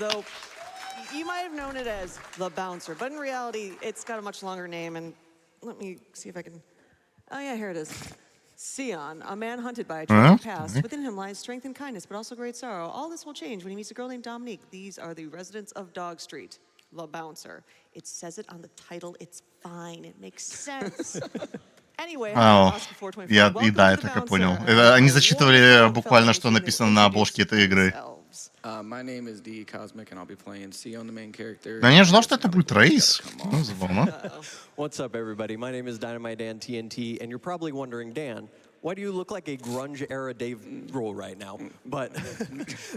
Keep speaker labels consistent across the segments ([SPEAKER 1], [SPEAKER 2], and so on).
[SPEAKER 1] though you might have known it as the Bouncer, but in reality, it's got a much longer name. And let me see if I can. Oh yeah, here it is. Sion, a man hunted by a tragic past. Within him lies strength and kindness, but also great sorrow. All this will change when he meets a girl named Dominique. These are the residents of Dog Street, the Bouncer. It says it on the title. It's fine. It makes sense. Anyway,
[SPEAKER 2] и да, я так и понял. Они зачитывали буквально, что написано на обложке этой игры.
[SPEAKER 3] My name is D. Cosmic, and I'll be playing Sion, the main character.
[SPEAKER 2] Но я не ожидал, что это будет рейс. Ну, забавно.
[SPEAKER 4] What's up, everybody? My name is Dynamite Dan TNT, and you're probably wondering, Dan, why do you look like a grunge-era Dave Grohl right now? But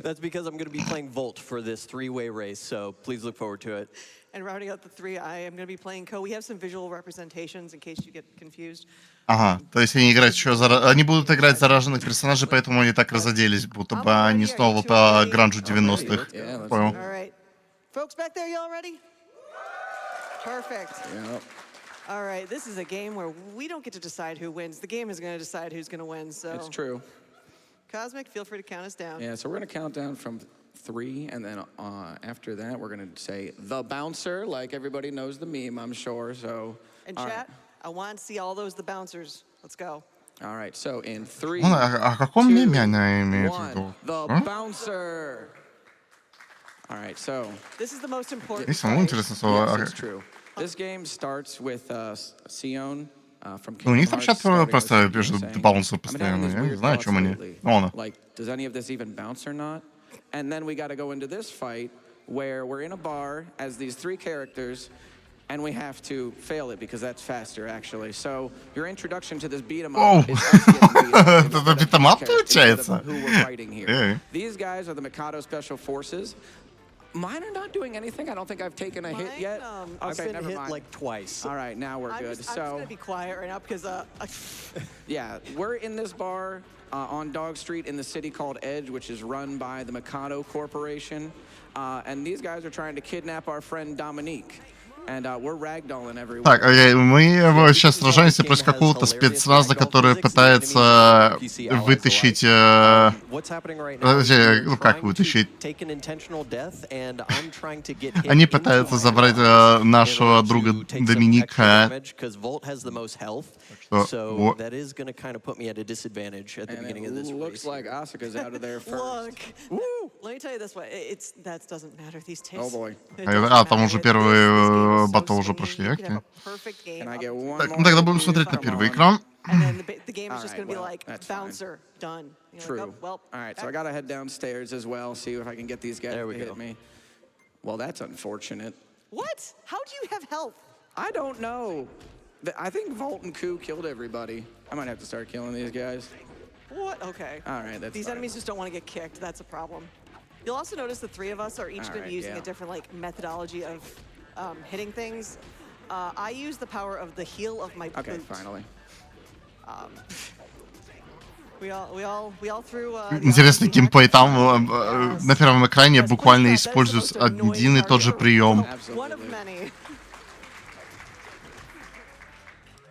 [SPEAKER 4] that's because I'm going to be playing Volt for this three-way race, so please look forward to it.
[SPEAKER 1] And rounding out the three, I am going to be playing Co. We have some visual representations in case you get confused.
[SPEAKER 2] Ага, то есть они играют еще они будут играть зараженных персонажей, поэтому они так разоделись, будто бы они снова по гранжу 90-х. Понял.
[SPEAKER 1] All right. Folks back there, y'all ready? Perfect.
[SPEAKER 3] Yep.
[SPEAKER 1] All right, this is a game where we don't get to decide who wins. The game is going to decide who's going to win, so...
[SPEAKER 3] It's true.
[SPEAKER 1] Cosmic, feel free to count us down.
[SPEAKER 3] Yeah, so we're going to count down from 3, and then after that, we're going to say the Bouncer, like everybody knows the meme, I'm sure, so...
[SPEAKER 1] And chat, I want to see all those the Bouncers. Let's go.
[SPEAKER 3] All right, so in 3,
[SPEAKER 2] О каком меме она имеет в
[SPEAKER 3] 1,
[SPEAKER 2] виду?
[SPEAKER 3] the Bouncer! All right, so...
[SPEAKER 1] This is the most important
[SPEAKER 2] Мне самому интересно слово.
[SPEAKER 3] Yes, it's true. This game starts with Sion from
[SPEAKER 2] Ну, у них
[SPEAKER 3] Kingdom
[SPEAKER 2] там
[SPEAKER 3] Hearts,
[SPEAKER 2] сейчас
[SPEAKER 3] starting
[SPEAKER 2] просто
[SPEAKER 3] with
[SPEAKER 2] пишут
[SPEAKER 3] saying,
[SPEAKER 2] баунсер
[SPEAKER 3] "I've been having
[SPEAKER 2] постоянно.
[SPEAKER 3] these
[SPEAKER 2] Я не
[SPEAKER 3] weird
[SPEAKER 2] знаю, о чем
[SPEAKER 3] thoughts
[SPEAKER 2] они.
[SPEAKER 3] lately.
[SPEAKER 2] Вон.
[SPEAKER 3] Like, does any of this even bounce or not? And then we got to go into this fight where we're in a bar as these 3 characters, and we have to fail it because that's faster, actually. So your introduction to this beat 'em up is us getting beat up
[SPEAKER 2] Это битэмап
[SPEAKER 3] instead
[SPEAKER 2] получается?
[SPEAKER 3] of who we're fighting here.
[SPEAKER 2] Эй.
[SPEAKER 3] These guys are the Mikado Special Forces. Mine are not doing anything. I don't think I've taken a hit yet.
[SPEAKER 4] I've
[SPEAKER 3] Okay,
[SPEAKER 4] been
[SPEAKER 3] never
[SPEAKER 4] hit
[SPEAKER 3] mind.
[SPEAKER 4] like twice.
[SPEAKER 3] All right, now we're
[SPEAKER 1] I'm
[SPEAKER 3] good.
[SPEAKER 1] just going to be quiet right now because...
[SPEAKER 3] Yeah, we're in this bar on Dog Street in the city called Edge, which is run by the Mikado Corporation. And these guys are trying to kidnap our friend Dominique. And we're ragdolling everyone.
[SPEAKER 2] Так, мы сейчас сражаемся против какого-то спецназа, который пытается вытащить... Ну, как вытащить? Они пытаются забрать нашего друга Доминика.
[SPEAKER 1] Look, let me tell you this way, that doesn't matter these days.
[SPEAKER 3] Oh boy.
[SPEAKER 2] Там уже первые батл уже прошли, окей. Так, ну тогда будем смотреть на первый экран.
[SPEAKER 1] And then the game is just going to be like, Bouncer, done.
[SPEAKER 3] True. All right, so I got to head downstairs as well, see if I can get these guys to hit me. Well, that's unfortunate.
[SPEAKER 1] What? How do you have health?
[SPEAKER 3] I don't know. I think Volt and Ku killed everybody. I might have to start killing these guys.
[SPEAKER 1] What? Okay.
[SPEAKER 3] All right, that's
[SPEAKER 1] These
[SPEAKER 3] fine.
[SPEAKER 1] enemies just don't want to get kicked. That's a problem. You'll also notice the 3 of us are each going to be using a different methodology of hitting things. I use the power of the heel of my boot.
[SPEAKER 3] Okay, finally.
[SPEAKER 1] We all threw.
[SPEAKER 2] Интересный геймплей. Там на первом экране буквально используют один и тот же прием.
[SPEAKER 1] One of many.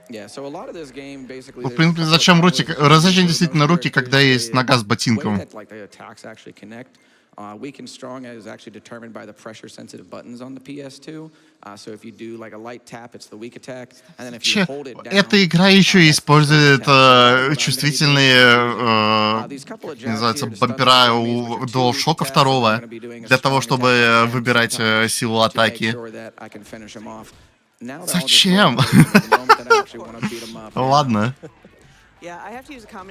[SPEAKER 3] Yeah, so a lot of this game basically.
[SPEAKER 2] В принципе, зачем действительно руки, когда есть нога с ботинком?
[SPEAKER 3] Like the attacks actually connect. Weak and strong is actually determined by the pressure-sensitive buttons on the PS2. So if you do like a light tap, it's the weak attack, and then if you hold it down.
[SPEAKER 2] Эта игра еще использует чувствительные, называется, бампера у DualShock 2 для того, чтобы выбирать силу атаки. Зачем? Ладно.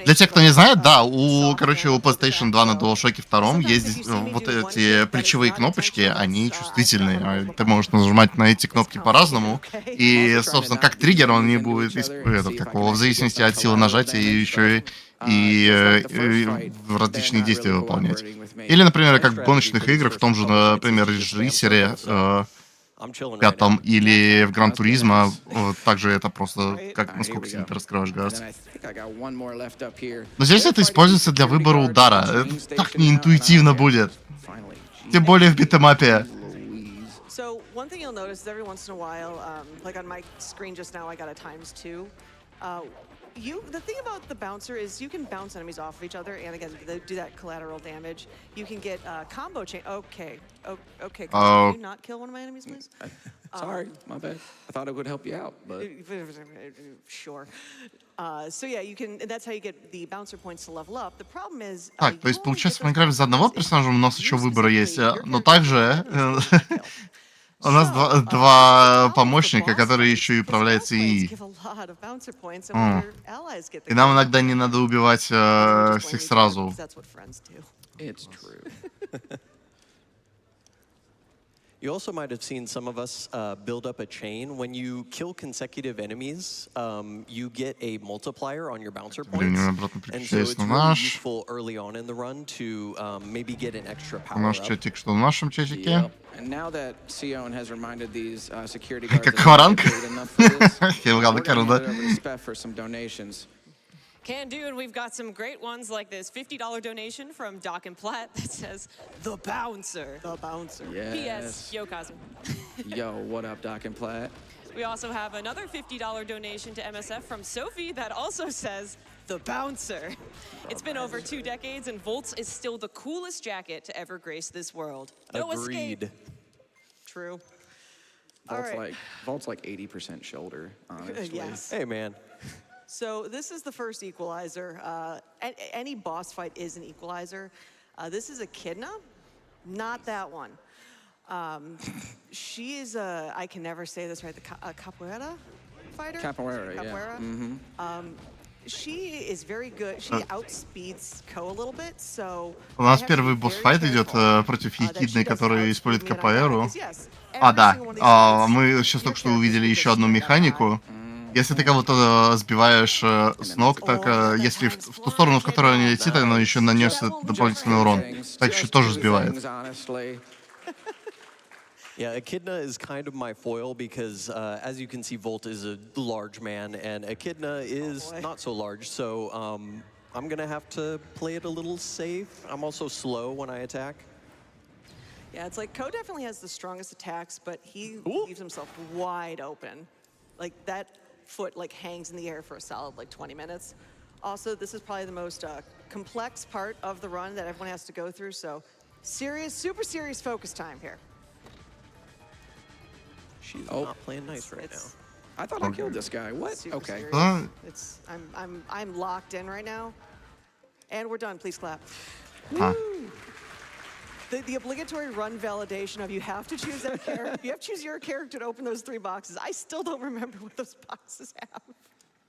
[SPEAKER 2] Для тех, кто не знает, да, у PlayStation 2 на DualShock 2 есть вот эти плечевые кнопочки, они чувствительные. Ты можешь нажимать на эти кнопки по-разному. И, собственно, как триггер он не будет, в зависимости от силы нажатия, еще и различные действия выполнять. Или, например, как в гоночных играх, в том же, например, Рейсере, пятом или в Гран Туризмо, также это просто, как насколько сильно ты раскрываешь газ. Но здесь это используется для выбора удара. Это так неинтуитивно будет. Тем более в битэмапе.
[SPEAKER 1] So one thing you'll notice is every once in a while, like on my screen just now, I got a ×2. The thing about the bouncer is you can bounce enemies off of each other, and again, they do that collateral damage. You can get combo chain. Okay, okay. Can you not kill one of my enemies, please?
[SPEAKER 3] Sorry, my bad. I thought it would help you out, but
[SPEAKER 1] Sure. So yeah, you can. That's how you get the bouncer points to level up. The problem is.
[SPEAKER 2] Так, то есть, получается, мы играем за одного персонажа, у нас еще выбора есть, но также у нас два помощника, которые еще и управляются ИИ. И нам иногда не надо убивать всех сразу.
[SPEAKER 3] it's true.
[SPEAKER 4] You also might have seen some of us build up a chain. When you kill consecutive enemies, you get a multiplier on your bouncer points. And so it's really useful early on in the run to maybe get an extra power
[SPEAKER 2] Наш
[SPEAKER 4] up.
[SPEAKER 2] чатик, что в нашем чатике?
[SPEAKER 3] And now that Sion has reminded these security guards
[SPEAKER 2] Как
[SPEAKER 3] that
[SPEAKER 2] Варанг?
[SPEAKER 3] they're paid enough for this,
[SPEAKER 2] Я
[SPEAKER 3] we're
[SPEAKER 2] угадал,
[SPEAKER 3] gonna hand
[SPEAKER 2] да?
[SPEAKER 3] it over to Spef for some donations.
[SPEAKER 5] Can do, and we've got some great ones like this $50 donation from Doc and Platt that says, The Bouncer.
[SPEAKER 1] The bouncer.
[SPEAKER 3] Yes.
[SPEAKER 5] P.S. Yo, Cosmo.
[SPEAKER 3] Yo, what up, Doc and Platt?
[SPEAKER 5] We also have another $50 donation to MSF from Sophie that also says, The Bouncer. It's been over 2 decades, and Volts is still the coolest jacket to ever grace this world. No escape.
[SPEAKER 4] Agreed.
[SPEAKER 1] True. All right.
[SPEAKER 3] Volt's like 80% shoulder, honestly.
[SPEAKER 1] Yes.
[SPEAKER 4] Hey, man.
[SPEAKER 1] So this is the first equalizer. Any boss fight is an equalizer. This is Echidna, not that one. She is I can never say this right, a capoeira fighter?
[SPEAKER 3] Capoeira, yeah. Mm-hmm.
[SPEAKER 1] She is very good. She outspeeds Ko a little bit, so...
[SPEAKER 2] У нас первый босс-файт идет против Ехидны, который использует КПРу. Да. Мы сейчас только что увидели еще одну механику. Если ты кого-то сбиваешь с ног, так если в ту сторону, в которую она летит, она еще нанесет дополнительный урон. Так еще тоже сбивает.
[SPEAKER 4] Yeah, Echidna is kind of my foil because, as you can see, Volt is a large man, and Echidna is not so large, so I'm going to have to play it a little safe. I'm also slow when I attack.
[SPEAKER 1] Yeah, it's like Ko definitely has the strongest attacks, but he leaves himself wide open. Like, that foot like hangs in the air for a solid like 20 minutes. Also, this is probably the most complex part of the run that everyone has to go through, so super serious focus time here.
[SPEAKER 4] She's not playing nice right now.
[SPEAKER 3] I thought I killed this guy. What?
[SPEAKER 1] Super
[SPEAKER 3] Okay.
[SPEAKER 1] serious. It's I'm locked in right now. And we're done. Please clap. Woo! The obligatory run validation of you have to choose that character. You have to choose your character to open those 3 boxes. I still don't remember what those boxes have.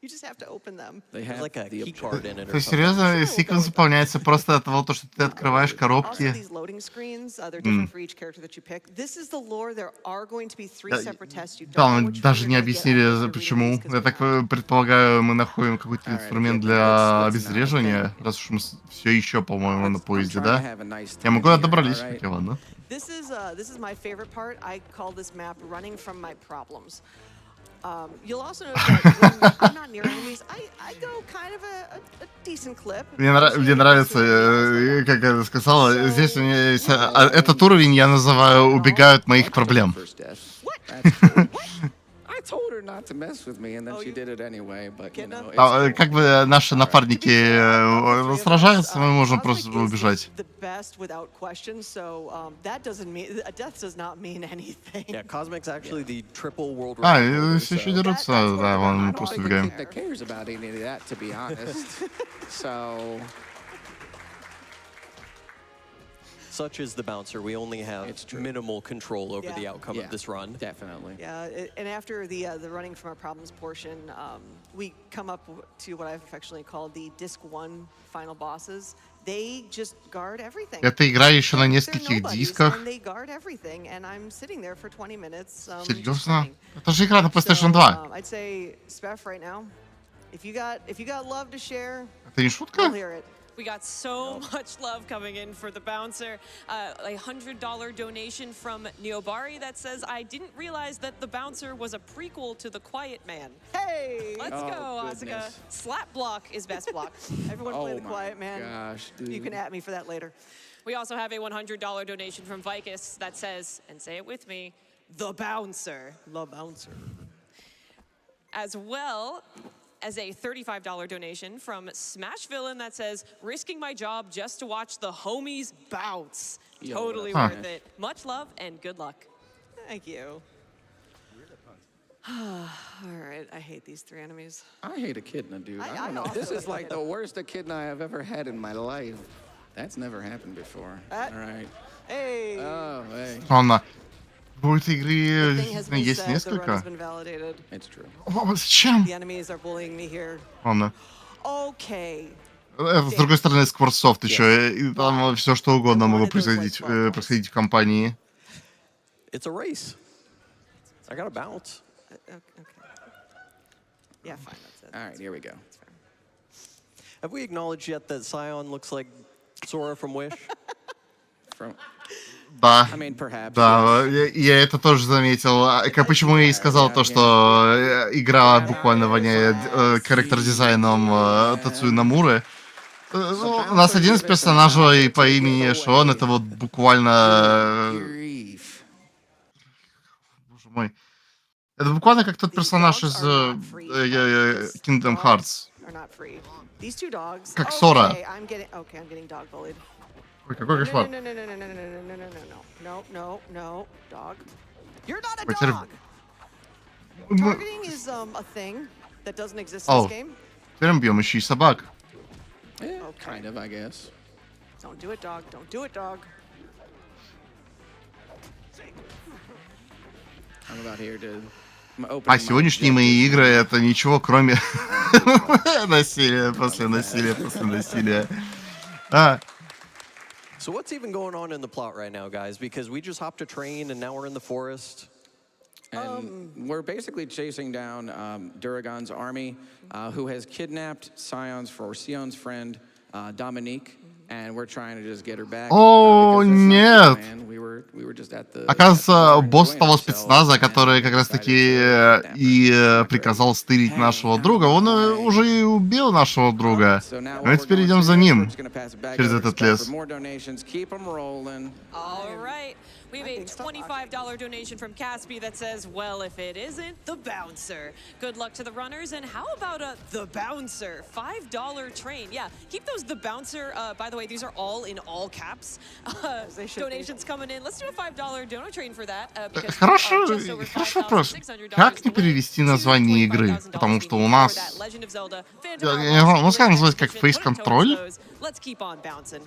[SPEAKER 1] You just have to open them.
[SPEAKER 4] There's like a key card in it
[SPEAKER 2] То
[SPEAKER 4] or
[SPEAKER 2] есть,
[SPEAKER 4] something.
[SPEAKER 2] серьезно, секвенс заполняется просто от того, что ты открываешь
[SPEAKER 1] Also,
[SPEAKER 2] коробки.
[SPEAKER 1] these loading screens, they're different for each character that you pick. This is the lore. There are going to be 3 separate tests. You
[SPEAKER 2] Да,
[SPEAKER 1] don't know
[SPEAKER 2] мы
[SPEAKER 1] which
[SPEAKER 2] даже
[SPEAKER 1] one
[SPEAKER 2] не
[SPEAKER 1] you're gonna get
[SPEAKER 2] объяснили,
[SPEAKER 1] after
[SPEAKER 2] почему.
[SPEAKER 1] release, 'cause
[SPEAKER 2] Я
[SPEAKER 1] we
[SPEAKER 2] так
[SPEAKER 1] have-
[SPEAKER 2] предполагаю, мы находим какой-то инструмент для
[SPEAKER 3] let's
[SPEAKER 2] обезвреживания, раз уж мы все еще, по-моему, на поезде,
[SPEAKER 3] I'm trying to
[SPEAKER 2] да?
[SPEAKER 3] have a nice
[SPEAKER 2] Я могу
[SPEAKER 3] time here,
[SPEAKER 2] добрались,
[SPEAKER 3] all right?
[SPEAKER 2] окей, ладно.
[SPEAKER 1] This is my favorite part. I call this map running from my problems. You'll also notice that when I'm not near enemies, I go kind of a decent clip.
[SPEAKER 2] Мне нравится, как я сказала, здесь у меня есть... Этот уровень я называю «убегают моих проблем».
[SPEAKER 3] First death. That's cool. I told her not to mess with me, and then she did it anyway. But you know, it's
[SPEAKER 2] Как бы наши напарники сражаются, мы можем просто убежать.
[SPEAKER 1] The best without question, so that doesn't mean a death does not mean anything.
[SPEAKER 4] Yeah, Cosmic's actually the triple world record holder,
[SPEAKER 2] все еще
[SPEAKER 4] so-
[SPEAKER 2] дерутся, да,
[SPEAKER 3] I
[SPEAKER 2] вон, мы
[SPEAKER 3] don't
[SPEAKER 2] просто
[SPEAKER 3] think
[SPEAKER 2] убегаем.
[SPEAKER 3] that cares about any of that, to be honest. So
[SPEAKER 4] Such is the bouncer. We only have
[SPEAKER 3] It's true.
[SPEAKER 4] minimal control over the
[SPEAKER 1] Yeah.
[SPEAKER 4] outcome
[SPEAKER 3] yeah,
[SPEAKER 4] of this run.
[SPEAKER 3] definitely.
[SPEAKER 1] Yeah, and after the running from our problems portion, we come up to what I've affectionately called the Disc 1 final bosses. They just guard everything.
[SPEAKER 2] Эта игра еще на
[SPEAKER 1] They're
[SPEAKER 2] нескольких
[SPEAKER 1] nobodies,
[SPEAKER 2] дисках.
[SPEAKER 1] and they guard everything, and I'm sitting there for 20 minutes. Just
[SPEAKER 2] Серьезно?
[SPEAKER 1] running.
[SPEAKER 2] Это же игра на PlayStation
[SPEAKER 1] So,
[SPEAKER 2] 2.
[SPEAKER 1] I'd say, Spef, right now, if you got love to share,
[SPEAKER 2] Это не
[SPEAKER 1] we'll
[SPEAKER 2] шутка?
[SPEAKER 1] hear it.
[SPEAKER 5] We got so much love coming in for the bouncer. A $100 donation from Neobari that says, I didn't realize that the bouncer was a prequel to the Quiet Man.
[SPEAKER 1] Hey!
[SPEAKER 5] Let's
[SPEAKER 3] Oh,
[SPEAKER 5] go, Asuka.
[SPEAKER 3] goodness.
[SPEAKER 5] Slap block is best block.
[SPEAKER 1] Everyone play
[SPEAKER 3] Oh
[SPEAKER 1] the
[SPEAKER 3] my
[SPEAKER 1] Quiet Man.
[SPEAKER 3] gosh, dude.
[SPEAKER 1] You can at me for that later.
[SPEAKER 5] We also have a $100 donation from Vicus that says, and say it with me, the bouncer.
[SPEAKER 1] The bouncer.
[SPEAKER 5] As well as a $35 donation from Smash Villain that says, risking my job just to watch the homies bounce.
[SPEAKER 3] Yo,
[SPEAKER 5] Totally
[SPEAKER 3] what up,
[SPEAKER 5] worth it. Much love and good luck.
[SPEAKER 1] Thank you. All right, I hate these three enemies.
[SPEAKER 3] I hate echidna, dude.
[SPEAKER 1] I
[SPEAKER 3] I don't know.
[SPEAKER 1] also
[SPEAKER 3] This is
[SPEAKER 1] hate
[SPEAKER 3] like the worst echidna I have ever had in my life. That's never happened before. All right.
[SPEAKER 1] Hey.
[SPEAKER 3] Oh, hey.
[SPEAKER 2] Странно. В этой
[SPEAKER 1] The
[SPEAKER 2] игре
[SPEAKER 1] thing has been
[SPEAKER 2] есть
[SPEAKER 1] said, the run has
[SPEAKER 2] несколько.
[SPEAKER 1] been validated.
[SPEAKER 3] It's true.
[SPEAKER 2] Зачем?
[SPEAKER 1] The enemies are bullying me here.
[SPEAKER 2] Ладно.
[SPEAKER 1] Okay.
[SPEAKER 2] С другой стороны, Скворцсофт еще, и там все что угодно могло происходить в компании.
[SPEAKER 4] It's a race. I gotta bounce.
[SPEAKER 1] Okay. Yeah, fine. That's it.
[SPEAKER 3] All right, here we go.
[SPEAKER 4] Have we acknowledged yet that Scion looks like Sora from Wish?
[SPEAKER 3] From,
[SPEAKER 2] Да.
[SPEAKER 3] I mean, perhaps.
[SPEAKER 2] Да, я это тоже заметил. Почему я и сказал то, что игра буквально воняет характер-дизайном Тацуи Намуры. Ну, у нас один из персонажей по имени Шон, это вот буквально... Боже мой. Это буквально как тот персонаж из Kingdom Hearts. Как Сора.
[SPEAKER 1] Okay, I'm getting dog bullied.
[SPEAKER 2] Ой, какой кошмар.
[SPEAKER 1] No, dog. You're not a
[SPEAKER 2] Потерь-
[SPEAKER 1] dog. Targeting is a thing that doesn't exist in
[SPEAKER 2] Oh.
[SPEAKER 1] this game.
[SPEAKER 2] Теперь мы бьем еще и собак.
[SPEAKER 3] Yeah, kind of, I guess.
[SPEAKER 1] Don't do it, dog. Don't do it, dog.
[SPEAKER 3] I'm about here to open
[SPEAKER 2] А сегодняшние мои игры это ничего, кроме насилия после насилия после насилия.
[SPEAKER 4] So what's even going on in the plot right now, guys? Because we just hopped a train and now we're in the forest.
[SPEAKER 3] And we're basically chasing down Duragon's army, who has kidnapped Sion's friend, Dominique, and we're trying to just get her back.
[SPEAKER 2] О,
[SPEAKER 3] because that's not
[SPEAKER 2] нет.
[SPEAKER 3] the plan. We were just at the...
[SPEAKER 2] Оказывается, босс
[SPEAKER 3] enjoying
[SPEAKER 2] того
[SPEAKER 3] ourselves,
[SPEAKER 2] спецназа,
[SPEAKER 3] and
[SPEAKER 2] который как раз таки
[SPEAKER 3] decided to
[SPEAKER 2] и
[SPEAKER 3] kidnap her.
[SPEAKER 2] приказал стырить нашего друга, он уже и убил нашего друга.
[SPEAKER 3] So now
[SPEAKER 2] Мы
[SPEAKER 3] what
[SPEAKER 2] теперь
[SPEAKER 3] we're
[SPEAKER 2] идем
[SPEAKER 3] going
[SPEAKER 2] за
[SPEAKER 3] to do is we're
[SPEAKER 2] ним
[SPEAKER 3] just gonna pass it back
[SPEAKER 2] через
[SPEAKER 3] over to
[SPEAKER 2] этот
[SPEAKER 3] Scott
[SPEAKER 2] лес.
[SPEAKER 3] for more donations. Keep 'em rolling.
[SPEAKER 5] All right. We have a $25 donation from Caspi that says, well, if it isn't, the bouncer. Good luck to the runners. And how about the bouncer? $5 train. Yeah, keep those the bouncer. By the way, these are all in all caps. Donations coming in. Let's do a $5 dono train for that. Because
[SPEAKER 2] Хороший вопрос. Как не перевести название игры? Потому что у нас... У нас как называется, как Face Control?
[SPEAKER 5] Let's keep on bouncing.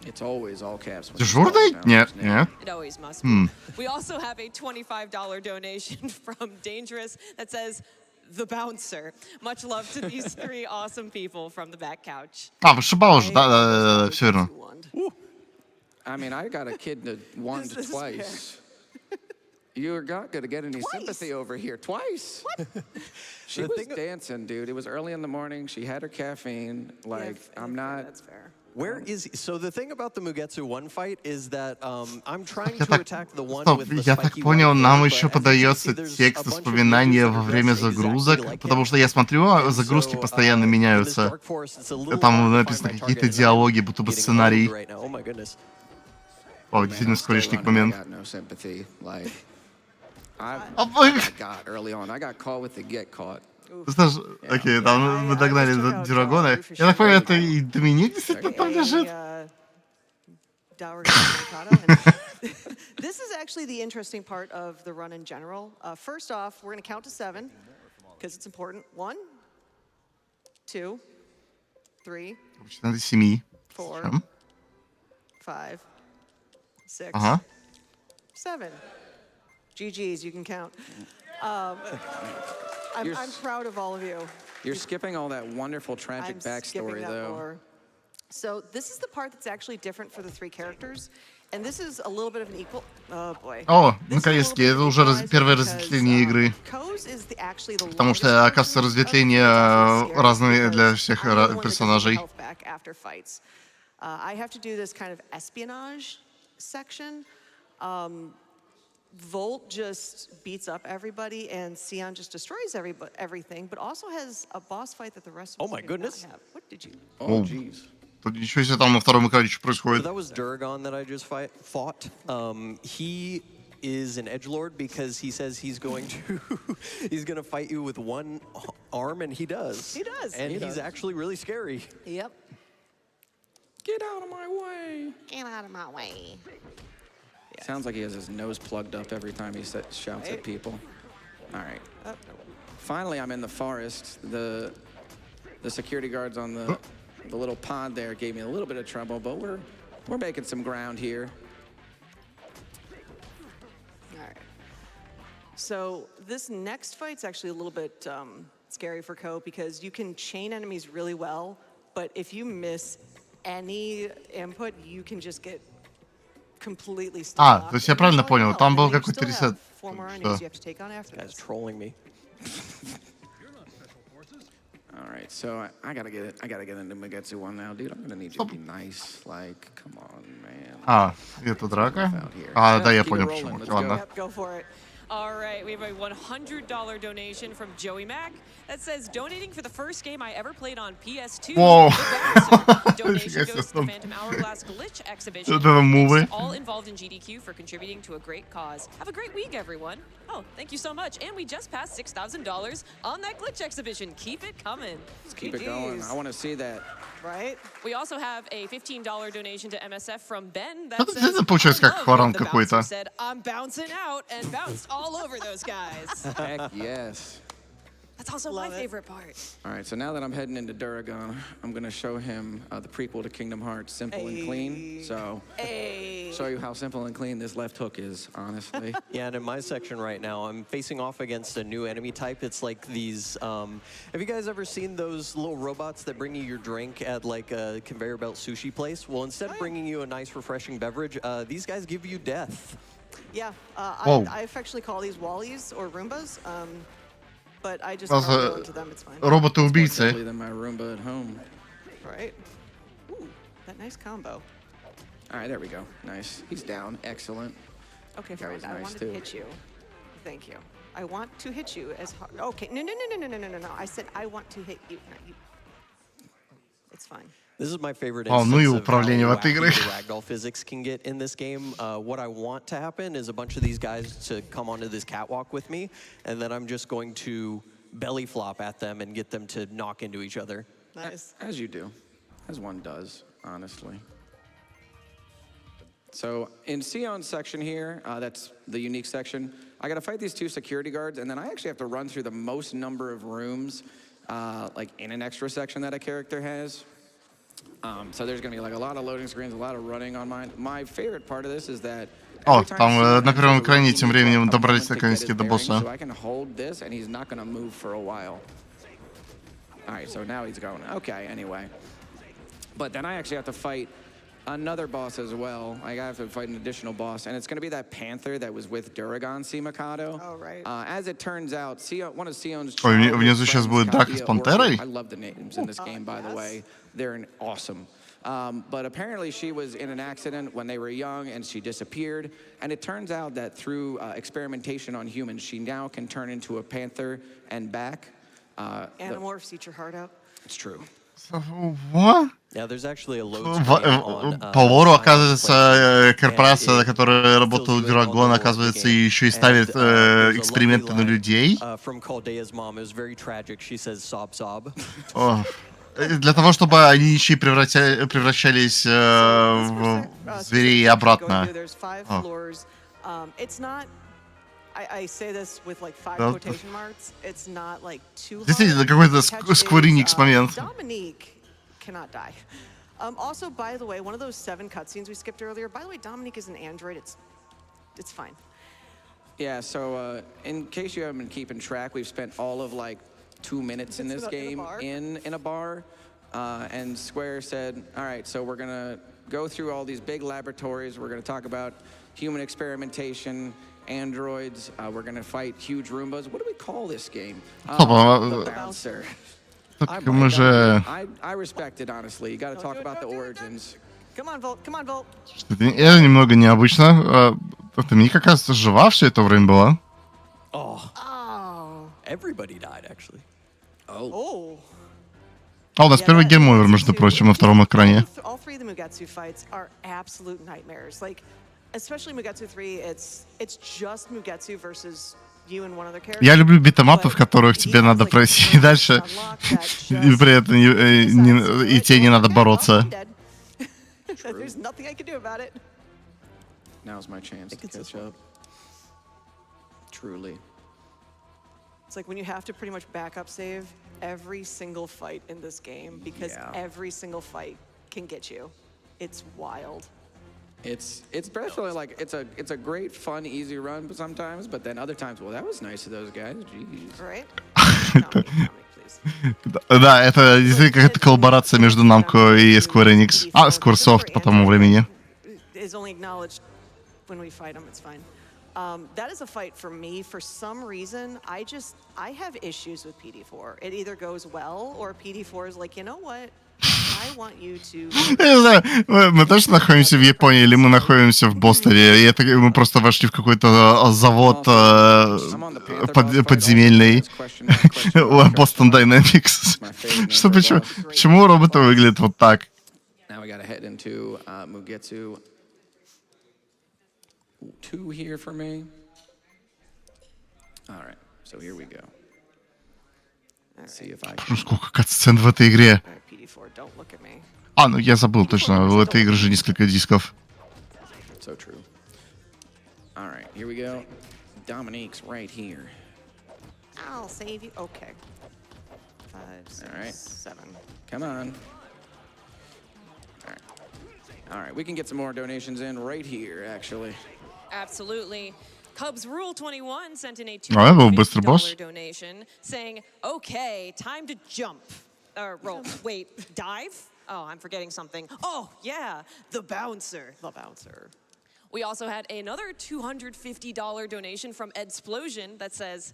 [SPEAKER 3] It's always all caps.
[SPEAKER 2] Дежурный? Нет, нет.
[SPEAKER 5] It always must be. We also have a $25 donation from Dangerous that says, the bouncer. Much love to these three awesome people from the back couch.
[SPEAKER 2] Вышибал же, да, все верно.
[SPEAKER 3] I mean, I got a kid that won
[SPEAKER 1] This is
[SPEAKER 3] twice. You're not gonna get any sympathy over here. Twice? She was dancing, dude. It was early in the morning. She had her caffeine. Like, I'm not...
[SPEAKER 1] That's fair.
[SPEAKER 4] Where is he? So the thing about the Mugetsu 1 fight is that I'm trying
[SPEAKER 2] Я
[SPEAKER 4] to
[SPEAKER 2] так,
[SPEAKER 4] attack the one
[SPEAKER 2] стоп,
[SPEAKER 4] with the
[SPEAKER 2] я так
[SPEAKER 4] spiky
[SPEAKER 2] понял,
[SPEAKER 4] white
[SPEAKER 2] нам
[SPEAKER 4] hair,
[SPEAKER 2] еще
[SPEAKER 4] but as you can
[SPEAKER 2] подается
[SPEAKER 4] see, there's
[SPEAKER 2] текст
[SPEAKER 4] a bunch of
[SPEAKER 2] воспоминания
[SPEAKER 4] ninjas
[SPEAKER 2] во
[SPEAKER 4] that are
[SPEAKER 2] время
[SPEAKER 4] dressed exactly
[SPEAKER 2] загрузок,
[SPEAKER 4] like
[SPEAKER 2] потому
[SPEAKER 4] him.
[SPEAKER 2] что я смотрю,
[SPEAKER 4] And
[SPEAKER 2] загрузки
[SPEAKER 4] so,
[SPEAKER 2] постоянно
[SPEAKER 4] in this
[SPEAKER 2] меняются.
[SPEAKER 4] Dark Forest, it's a little
[SPEAKER 2] Там
[SPEAKER 4] hard to
[SPEAKER 2] написано
[SPEAKER 4] find my
[SPEAKER 2] какие-то
[SPEAKER 4] target, and I'm
[SPEAKER 2] диалоги, будто бы
[SPEAKER 4] getting
[SPEAKER 2] сценарий.
[SPEAKER 4] owned right now. Oh my goodness.
[SPEAKER 2] О, действительно скворечник момент.
[SPEAKER 3] I got no sympathy. Like, I
[SPEAKER 2] А,
[SPEAKER 3] got early on. I got caught with the get caught.
[SPEAKER 2] Знаешь, окей, там мы догнали Дюрагона. Я так понимаю, это и Доминик действительно там лежит.
[SPEAKER 1] This is actually the interesting part of the run in general. First off, we're going to count to 7 because it's important. 1, 2, 3,
[SPEAKER 2] Надо 7.
[SPEAKER 1] 4, 5, 6,
[SPEAKER 2] Ага.
[SPEAKER 1] 7. GG's, you can count. I'm proud of all of you.
[SPEAKER 3] You're skipping all that wonderful tragic
[SPEAKER 1] I'm skipping
[SPEAKER 3] backstory,
[SPEAKER 1] that
[SPEAKER 3] though.
[SPEAKER 1] lore. So this is the part that's actually different for the 3 characters, and this is a little bit of an equal. Oh boy.
[SPEAKER 2] О,
[SPEAKER 1] This is a
[SPEAKER 2] наконец-таки,
[SPEAKER 1] little
[SPEAKER 2] это
[SPEAKER 1] bit
[SPEAKER 2] уже
[SPEAKER 1] equalized
[SPEAKER 2] первое
[SPEAKER 1] because,
[SPEAKER 2] разветвление игры.
[SPEAKER 1] Co's is actually the
[SPEAKER 2] Потому
[SPEAKER 1] longest
[SPEAKER 2] что,
[SPEAKER 1] version
[SPEAKER 2] оказывается,
[SPEAKER 1] of the
[SPEAKER 2] разветвления
[SPEAKER 1] Fantastic Series
[SPEAKER 2] разные для
[SPEAKER 1] because
[SPEAKER 2] всех
[SPEAKER 1] I'm the one that gets the
[SPEAKER 2] персонажей.
[SPEAKER 1] health back after fights. I have to do this kind of espionage section. Volt just beats up everybody, and Sion just destroys everything, but also has a boss fight that the rest of us
[SPEAKER 4] Oh my
[SPEAKER 1] did
[SPEAKER 4] goodness.
[SPEAKER 1] not have. What did you?
[SPEAKER 3] Oh, jeez.
[SPEAKER 2] Тут ничего себе там на втором экране что
[SPEAKER 4] So
[SPEAKER 2] происходит.
[SPEAKER 4] that was Duragon that I just fought. He is an edgelord because he says he's going to fight you with one arm, and he does.
[SPEAKER 1] He does.
[SPEAKER 4] And
[SPEAKER 1] He
[SPEAKER 4] he's
[SPEAKER 1] does.
[SPEAKER 4] actually really scary.
[SPEAKER 1] Yep.
[SPEAKER 3] Get out of my way.
[SPEAKER 1] Get out of my way.
[SPEAKER 3] Sounds like he has his nose plugged up every time he shouts at people. All right.
[SPEAKER 1] Oh.
[SPEAKER 3] Finally, I'm in the forest. The security guards on the little pond there gave me a little bit of trouble, but we're making some ground here.
[SPEAKER 1] All right. So this next fight's actually a little bit scary for Ko because you can chain enemies really well, but if you miss any input, you can just get completely stuck.
[SPEAKER 2] То есть я правильно понял, там был какой-то ресет.
[SPEAKER 1] Four more enemies you have to take on after
[SPEAKER 4] Guy's
[SPEAKER 1] this.
[SPEAKER 4] trolling me.
[SPEAKER 3] All right, so I gotta get into Mugetsu 1 now, dude. I'm gonna need you to be nice. Like, come on, man.
[SPEAKER 2] Это драка?
[SPEAKER 3] Out here.
[SPEAKER 2] Да, я
[SPEAKER 3] Keep it
[SPEAKER 2] понял
[SPEAKER 3] rolling,
[SPEAKER 2] почему.
[SPEAKER 3] let's go.
[SPEAKER 2] Ладно.
[SPEAKER 1] Yep, go for it.
[SPEAKER 5] All right, we have a $100 donation from Joey Mack that says, donating for the first game I ever played on PS2.
[SPEAKER 2] Whoa.
[SPEAKER 5] The Bouncer. Donation goes to the Phantom Hourglass Glitch exhibition.
[SPEAKER 2] Это movie.
[SPEAKER 5] Thanks to all involved in GDQ for contributing to a great cause. Have a great week, everyone. Oh, thank you so much. And we just passed $6,000 on that Glitch exhibition. Keep it coming.
[SPEAKER 3] Let's keep it going. I want to see that.
[SPEAKER 1] Right?
[SPEAKER 5] We also have a $15 donation to MSF from Ben that
[SPEAKER 2] Это
[SPEAKER 5] says,
[SPEAKER 2] действительно получается
[SPEAKER 5] "I
[SPEAKER 2] как
[SPEAKER 5] love
[SPEAKER 2] хоррор
[SPEAKER 5] when the
[SPEAKER 2] какой-то.
[SPEAKER 5] bouncer said, I'm bouncing out, and bounced all over those guys.
[SPEAKER 3] Heck yes.
[SPEAKER 5] That's also
[SPEAKER 1] Love
[SPEAKER 5] my
[SPEAKER 1] it.
[SPEAKER 5] favorite part.
[SPEAKER 3] All right, so now that I'm heading into Duragon, I'm gonna show him the prequel to Kingdom Hearts, Simple and Clean.
[SPEAKER 1] Hey.
[SPEAKER 3] So,
[SPEAKER 1] Hey.
[SPEAKER 3] show you how simple and clean this left hook is, honestly.
[SPEAKER 4] Yeah, and in my section right now, I'm facing off against a new enemy type. It's like these, have you guys ever seen those little robots that bring you your drink at like a conveyor belt sushi place? Well, instead of bringing you a nice refreshing beverage, these guys give you death.
[SPEAKER 1] Yeah,
[SPEAKER 2] Whoa.
[SPEAKER 1] I affectionately call these Wallies or Roombas, but I just
[SPEAKER 2] Просто
[SPEAKER 1] go into them, it's fine.
[SPEAKER 3] More
[SPEAKER 2] роботы-убийцы.
[SPEAKER 3] simply than my Roomba at home.
[SPEAKER 1] Right? Ooh, that nice combo.
[SPEAKER 3] All right, there we go. Nice. He's down. Excellent.
[SPEAKER 1] Okay,
[SPEAKER 3] That was
[SPEAKER 1] friend, I
[SPEAKER 3] nice,
[SPEAKER 1] wanted
[SPEAKER 3] too.
[SPEAKER 1] to hit you. Thank you. I want to hit you as hard. Okay, no. I said I want to hit you, not you. It's fine.
[SPEAKER 4] This is my favorite
[SPEAKER 2] Oh, ну и
[SPEAKER 4] instance of how
[SPEAKER 2] управление в этой
[SPEAKER 4] wacky
[SPEAKER 2] игре.
[SPEAKER 4] the ragdoll physics can get in this game. What I want to happen is a bunch of these guys to come onto this catwalk with me, and then I'm just going to belly flop at them and get them to knock into each other.
[SPEAKER 1] Nice.
[SPEAKER 3] As you do. As one does, honestly. So in Sion's section here, that's the unique section, I gotta fight these two security guards, and then I actually have to run through the most number of rooms, like in an extra section that a character has. So there's gonna be like a lot of loading screens, a lot of running on mine. My favorite part of this is that
[SPEAKER 2] О,
[SPEAKER 3] every time
[SPEAKER 2] там
[SPEAKER 3] Sion
[SPEAKER 2] на
[SPEAKER 3] enters
[SPEAKER 2] первом
[SPEAKER 3] a room,
[SPEAKER 2] экране
[SPEAKER 3] he
[SPEAKER 2] тем
[SPEAKER 3] needs, like,
[SPEAKER 2] временем
[SPEAKER 3] a
[SPEAKER 2] добрались
[SPEAKER 3] moment to
[SPEAKER 2] наконец-таки
[SPEAKER 3] get
[SPEAKER 2] до
[SPEAKER 3] his
[SPEAKER 2] босса.
[SPEAKER 3] bearings, so I can hold this, and he's not gonna move for a while. All right, so now he's going. Okay, anyway. But then I actually have to fight another boss as well. I have to fight an additional boss, and it's going to be that panther that was with Duragon C. Mikado.
[SPEAKER 1] Oh, right.
[SPEAKER 3] As it turns out, one of Sion's
[SPEAKER 2] Ой,
[SPEAKER 3] childhood
[SPEAKER 2] внизу сейчас
[SPEAKER 3] friends,
[SPEAKER 2] будет драка с
[SPEAKER 3] Katia
[SPEAKER 2] пантерой?
[SPEAKER 3] Orchid. I love the names in this game, by the
[SPEAKER 1] yes.
[SPEAKER 3] way. They're awesome. But apparently she was in an accident when they were young and she disappeared. And it turns out that through experimentation on humans, she now can turn into a panther and back.
[SPEAKER 1] Animorphs, eat your heart out.
[SPEAKER 3] It's true.
[SPEAKER 2] What?
[SPEAKER 4] Yeah, there's actually a load screen on,
[SPEAKER 2] По лору,
[SPEAKER 4] Sion's
[SPEAKER 2] оказывается,
[SPEAKER 4] playthrough,
[SPEAKER 2] корпорация,
[SPEAKER 4] and it
[SPEAKER 2] которая работала у
[SPEAKER 4] fills you in on the
[SPEAKER 2] Дюрагона,
[SPEAKER 4] lore of the
[SPEAKER 2] оказывается,
[SPEAKER 4] game.
[SPEAKER 2] еще и
[SPEAKER 4] And,
[SPEAKER 2] ставит
[SPEAKER 4] there's a
[SPEAKER 2] эксперименты на
[SPEAKER 4] lovely line,
[SPEAKER 2] людей.
[SPEAKER 4] From Caldea's mom. It was very tragic. She says, sob, sob.
[SPEAKER 2] О. Для того, чтобы они еще и превращались в зверей и обратно.
[SPEAKER 1] There's 5
[SPEAKER 2] Oh.
[SPEAKER 1] floors. It's not. I say this with like 5
[SPEAKER 2] Да.
[SPEAKER 1] quotation marks. It's not like too hard.
[SPEAKER 2] Действительно, какой-то
[SPEAKER 1] The catch
[SPEAKER 2] сквориникс
[SPEAKER 1] is,
[SPEAKER 2] момент.
[SPEAKER 1] Dominique cannot die. Also, by the way, one of those 7 cutscenes we skipped earlier. By the way, Dominique is an android. It's fine.
[SPEAKER 3] Yeah, so in case you haven't been keeping track, we've spent all of like 2 minutes in this game in a bar. And Square said, all right, so we're going to go through all these big laboratories. We're going to talk about human experimentation, androids. We're going to fight huge Roombas. What do we call this game? The Bouncer.
[SPEAKER 2] Так мы же...
[SPEAKER 3] I respect it, honestly. You got to talk about the origins.
[SPEAKER 1] Come on, Volt. Come on, Volt.
[SPEAKER 2] Это немного необычно. Это Мика, кажется, жива все это время была.
[SPEAKER 4] Oh. Everybody died, actually.
[SPEAKER 1] Oh.
[SPEAKER 2] А у нас первый гейм-овер, между прочим, на втором экране.
[SPEAKER 1] All 3 of the Mugetsu fights are absolute nightmares. Like, especially Mugetsu 3, it's just Mugetsu versus you and one other character.
[SPEAKER 2] Я люблю битэмапы, в
[SPEAKER 1] but
[SPEAKER 2] которых
[SPEAKER 1] he
[SPEAKER 2] тебе
[SPEAKER 1] has,
[SPEAKER 2] надо
[SPEAKER 1] like,
[SPEAKER 2] пройти
[SPEAKER 1] perks
[SPEAKER 2] дальше,
[SPEAKER 1] to unlock that
[SPEAKER 2] и
[SPEAKER 1] just-
[SPEAKER 2] при этом
[SPEAKER 1] if he decides to do
[SPEAKER 2] и
[SPEAKER 1] it,
[SPEAKER 2] тебе не
[SPEAKER 1] you're
[SPEAKER 2] надо
[SPEAKER 1] like, "Okay, well,
[SPEAKER 2] бороться.
[SPEAKER 1] I'm dead." There's nothing I can do about it.
[SPEAKER 3] Now's my chance to
[SPEAKER 1] it's this
[SPEAKER 3] catch up. Truly.
[SPEAKER 1] It's like when you have to pretty much backup save every single fight in this game because
[SPEAKER 3] Yeah.
[SPEAKER 1] every single fight can get you. It's wild.
[SPEAKER 3] It's definitely like it's a great, fun, easy run sometimes, but then other times, well, that was nice of those guys. Jeez.
[SPEAKER 1] Right? Comedy, please.
[SPEAKER 2] Да, это действительно какая-то коллаборация между Namco и Square Enix. А, Squaresoft по тому времени.
[SPEAKER 1] Is only acknowledged when we fight him. It's fine. That is a fight for me. For some reason, I have issues with PD4. It either goes well, or PD4 is like, you know what? I want you to.
[SPEAKER 2] Я не знаю, мы точно находимся в Японии, или мы находимся в Бостоне, и это мы просто вошли в какой-то завод подземельный, Boston Dynamics. Что, почему роботы выглядят вот так?
[SPEAKER 3] Now we gotta head into Mugetsu 2 here for me. All right, so here we go. Let's see if I can.
[SPEAKER 2] Сколько катсцен в этой игре.
[SPEAKER 1] All right, PD4, don't look at me.
[SPEAKER 2] А, ну я забыл точно, у этой игры же несколько дисков.
[SPEAKER 3] So true. All right, here we go. Dominique's right here.
[SPEAKER 1] I'll save you. Okay. 5, 6,
[SPEAKER 3] All right.
[SPEAKER 1] 7.
[SPEAKER 3] Come on. All right, we can get some more donations in right here, actually.
[SPEAKER 5] Absolutely. Cubs Rule 21 sent in a
[SPEAKER 2] это был быстрый босс.
[SPEAKER 5] $250 donation saying, okay, time to jump. Roll. Wait, dive? Oh, I'm forgetting something. Oh, yeah, the bouncer.
[SPEAKER 1] The bouncer.
[SPEAKER 5] We also had another $250 donation from Edsplosion that says,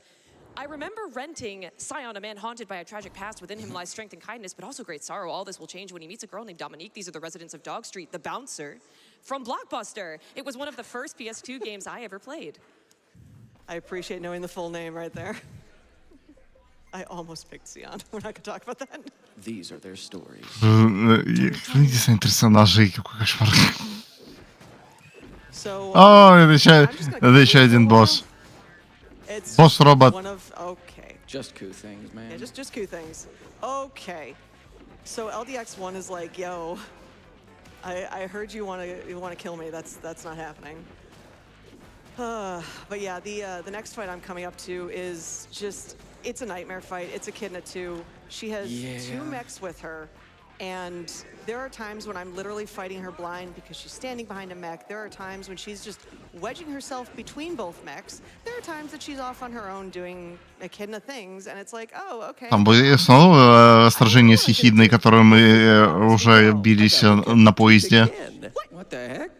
[SPEAKER 5] I remember renting Scion, a man haunted by a tragic past. Within him lies strength and kindness, but also great sorrow. All this will change when he meets a girl named Dominique. These are the residents of Dog Street, the bouncer from Blockbuster. It was one of the first PS2 games I ever played.
[SPEAKER 1] I appreciate knowing the full name right there. I almost picked Sion. We're not going to talk about that.
[SPEAKER 3] These are their stories.
[SPEAKER 2] Дизайн персонажей, какой кошмар.
[SPEAKER 1] So,
[SPEAKER 2] О, это
[SPEAKER 1] I'm just gonna
[SPEAKER 2] еще
[SPEAKER 1] close
[SPEAKER 2] один
[SPEAKER 1] for a while.
[SPEAKER 2] босс.
[SPEAKER 1] It's
[SPEAKER 2] Boss robot.
[SPEAKER 1] One of, okay.
[SPEAKER 3] Just cool things, man.
[SPEAKER 1] Yeah, just cool things. Okay. So LDX1 is like, yo, I heard you want to kill me. That's not happening. But yeah, the next fight I'm coming up to is just, it's a nightmare fight. It's Echidna 2. She has 2 mechs with her. And there are times when I'm literally fighting her blind because she's standing behind a mech. There are times when she's just wedging herself between both mechs. There are times that she's off on her own doing Echidna things, and it's like, oh, okay.
[SPEAKER 2] Там будет снова сражение с Ехидной, которое мы уже бились на поезде.
[SPEAKER 3] What the heck?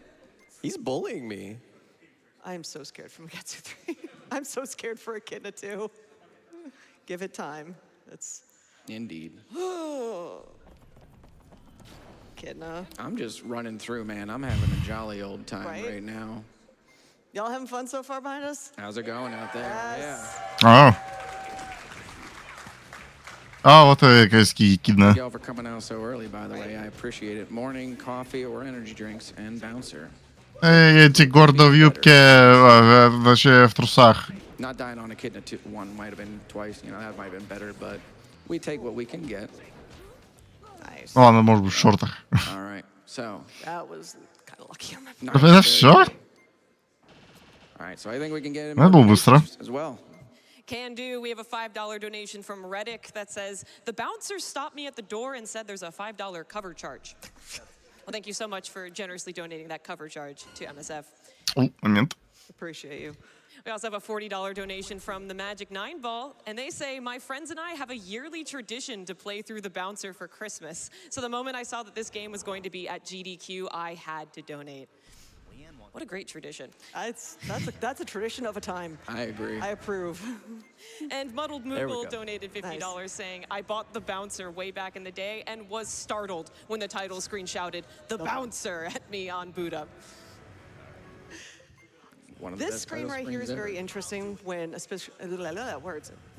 [SPEAKER 4] He's bullying me.
[SPEAKER 1] I am so scared for Mugetsu 3. I'm so scared for Echidna 2. Give it time. It's
[SPEAKER 3] Indeed.
[SPEAKER 1] Echidna.
[SPEAKER 3] I'm just running through, man. I'm having a jolly old time
[SPEAKER 1] Right?
[SPEAKER 3] right now.
[SPEAKER 1] Y'all having fun so far behind us?
[SPEAKER 3] How's it going out there?
[SPEAKER 1] Yes.
[SPEAKER 2] Вот какая Ехидна.
[SPEAKER 3] Yeah. Y'all for coming out so early, by the way. I appreciate it. Morning coffee or energy drinks and bouncer.
[SPEAKER 2] Эти гордо в юбке, вообще в трусах.
[SPEAKER 3] Not dying on Echidna 1 might have been twice. You know, that might have been better, but we take what we can get.
[SPEAKER 1] Nice.
[SPEAKER 2] Ладно, может быть, в шортах.
[SPEAKER 3] All right, so.
[SPEAKER 1] That was kind of lucky on my part.
[SPEAKER 2] Это все?
[SPEAKER 3] All right, so I think we can get him
[SPEAKER 2] Это было быстро.
[SPEAKER 3] as well.
[SPEAKER 5] Can do. We have a $5 donation from Reddick that says, the bouncer stopped me at the door and said there's a $5 cover charge. Well, thank you so much for generously donating that cover charge to MSF.
[SPEAKER 2] Момент.
[SPEAKER 1] Appreciate you.
[SPEAKER 5] We also have a $40 donation from the Magic 9 Ball, and they say, my friends and I have a yearly tradition to play through the bouncer for Christmas. So the moment I saw that this game was going to be at GDQ, I had to donate. What a great tradition.
[SPEAKER 1] That's a tradition of a time.
[SPEAKER 3] I agree.
[SPEAKER 1] I approve.
[SPEAKER 5] And Muddled
[SPEAKER 4] There we
[SPEAKER 5] Moogle
[SPEAKER 4] go.
[SPEAKER 5] donated $50
[SPEAKER 1] Nice.
[SPEAKER 5] saying, I bought the bouncer way back in the day and was startled when the title screen shouted, the bouncer at me on boot up.
[SPEAKER 3] One of the
[SPEAKER 1] This
[SPEAKER 3] best
[SPEAKER 1] screen
[SPEAKER 3] title
[SPEAKER 1] right here
[SPEAKER 3] screens
[SPEAKER 1] is very
[SPEAKER 3] ever.
[SPEAKER 1] interesting when,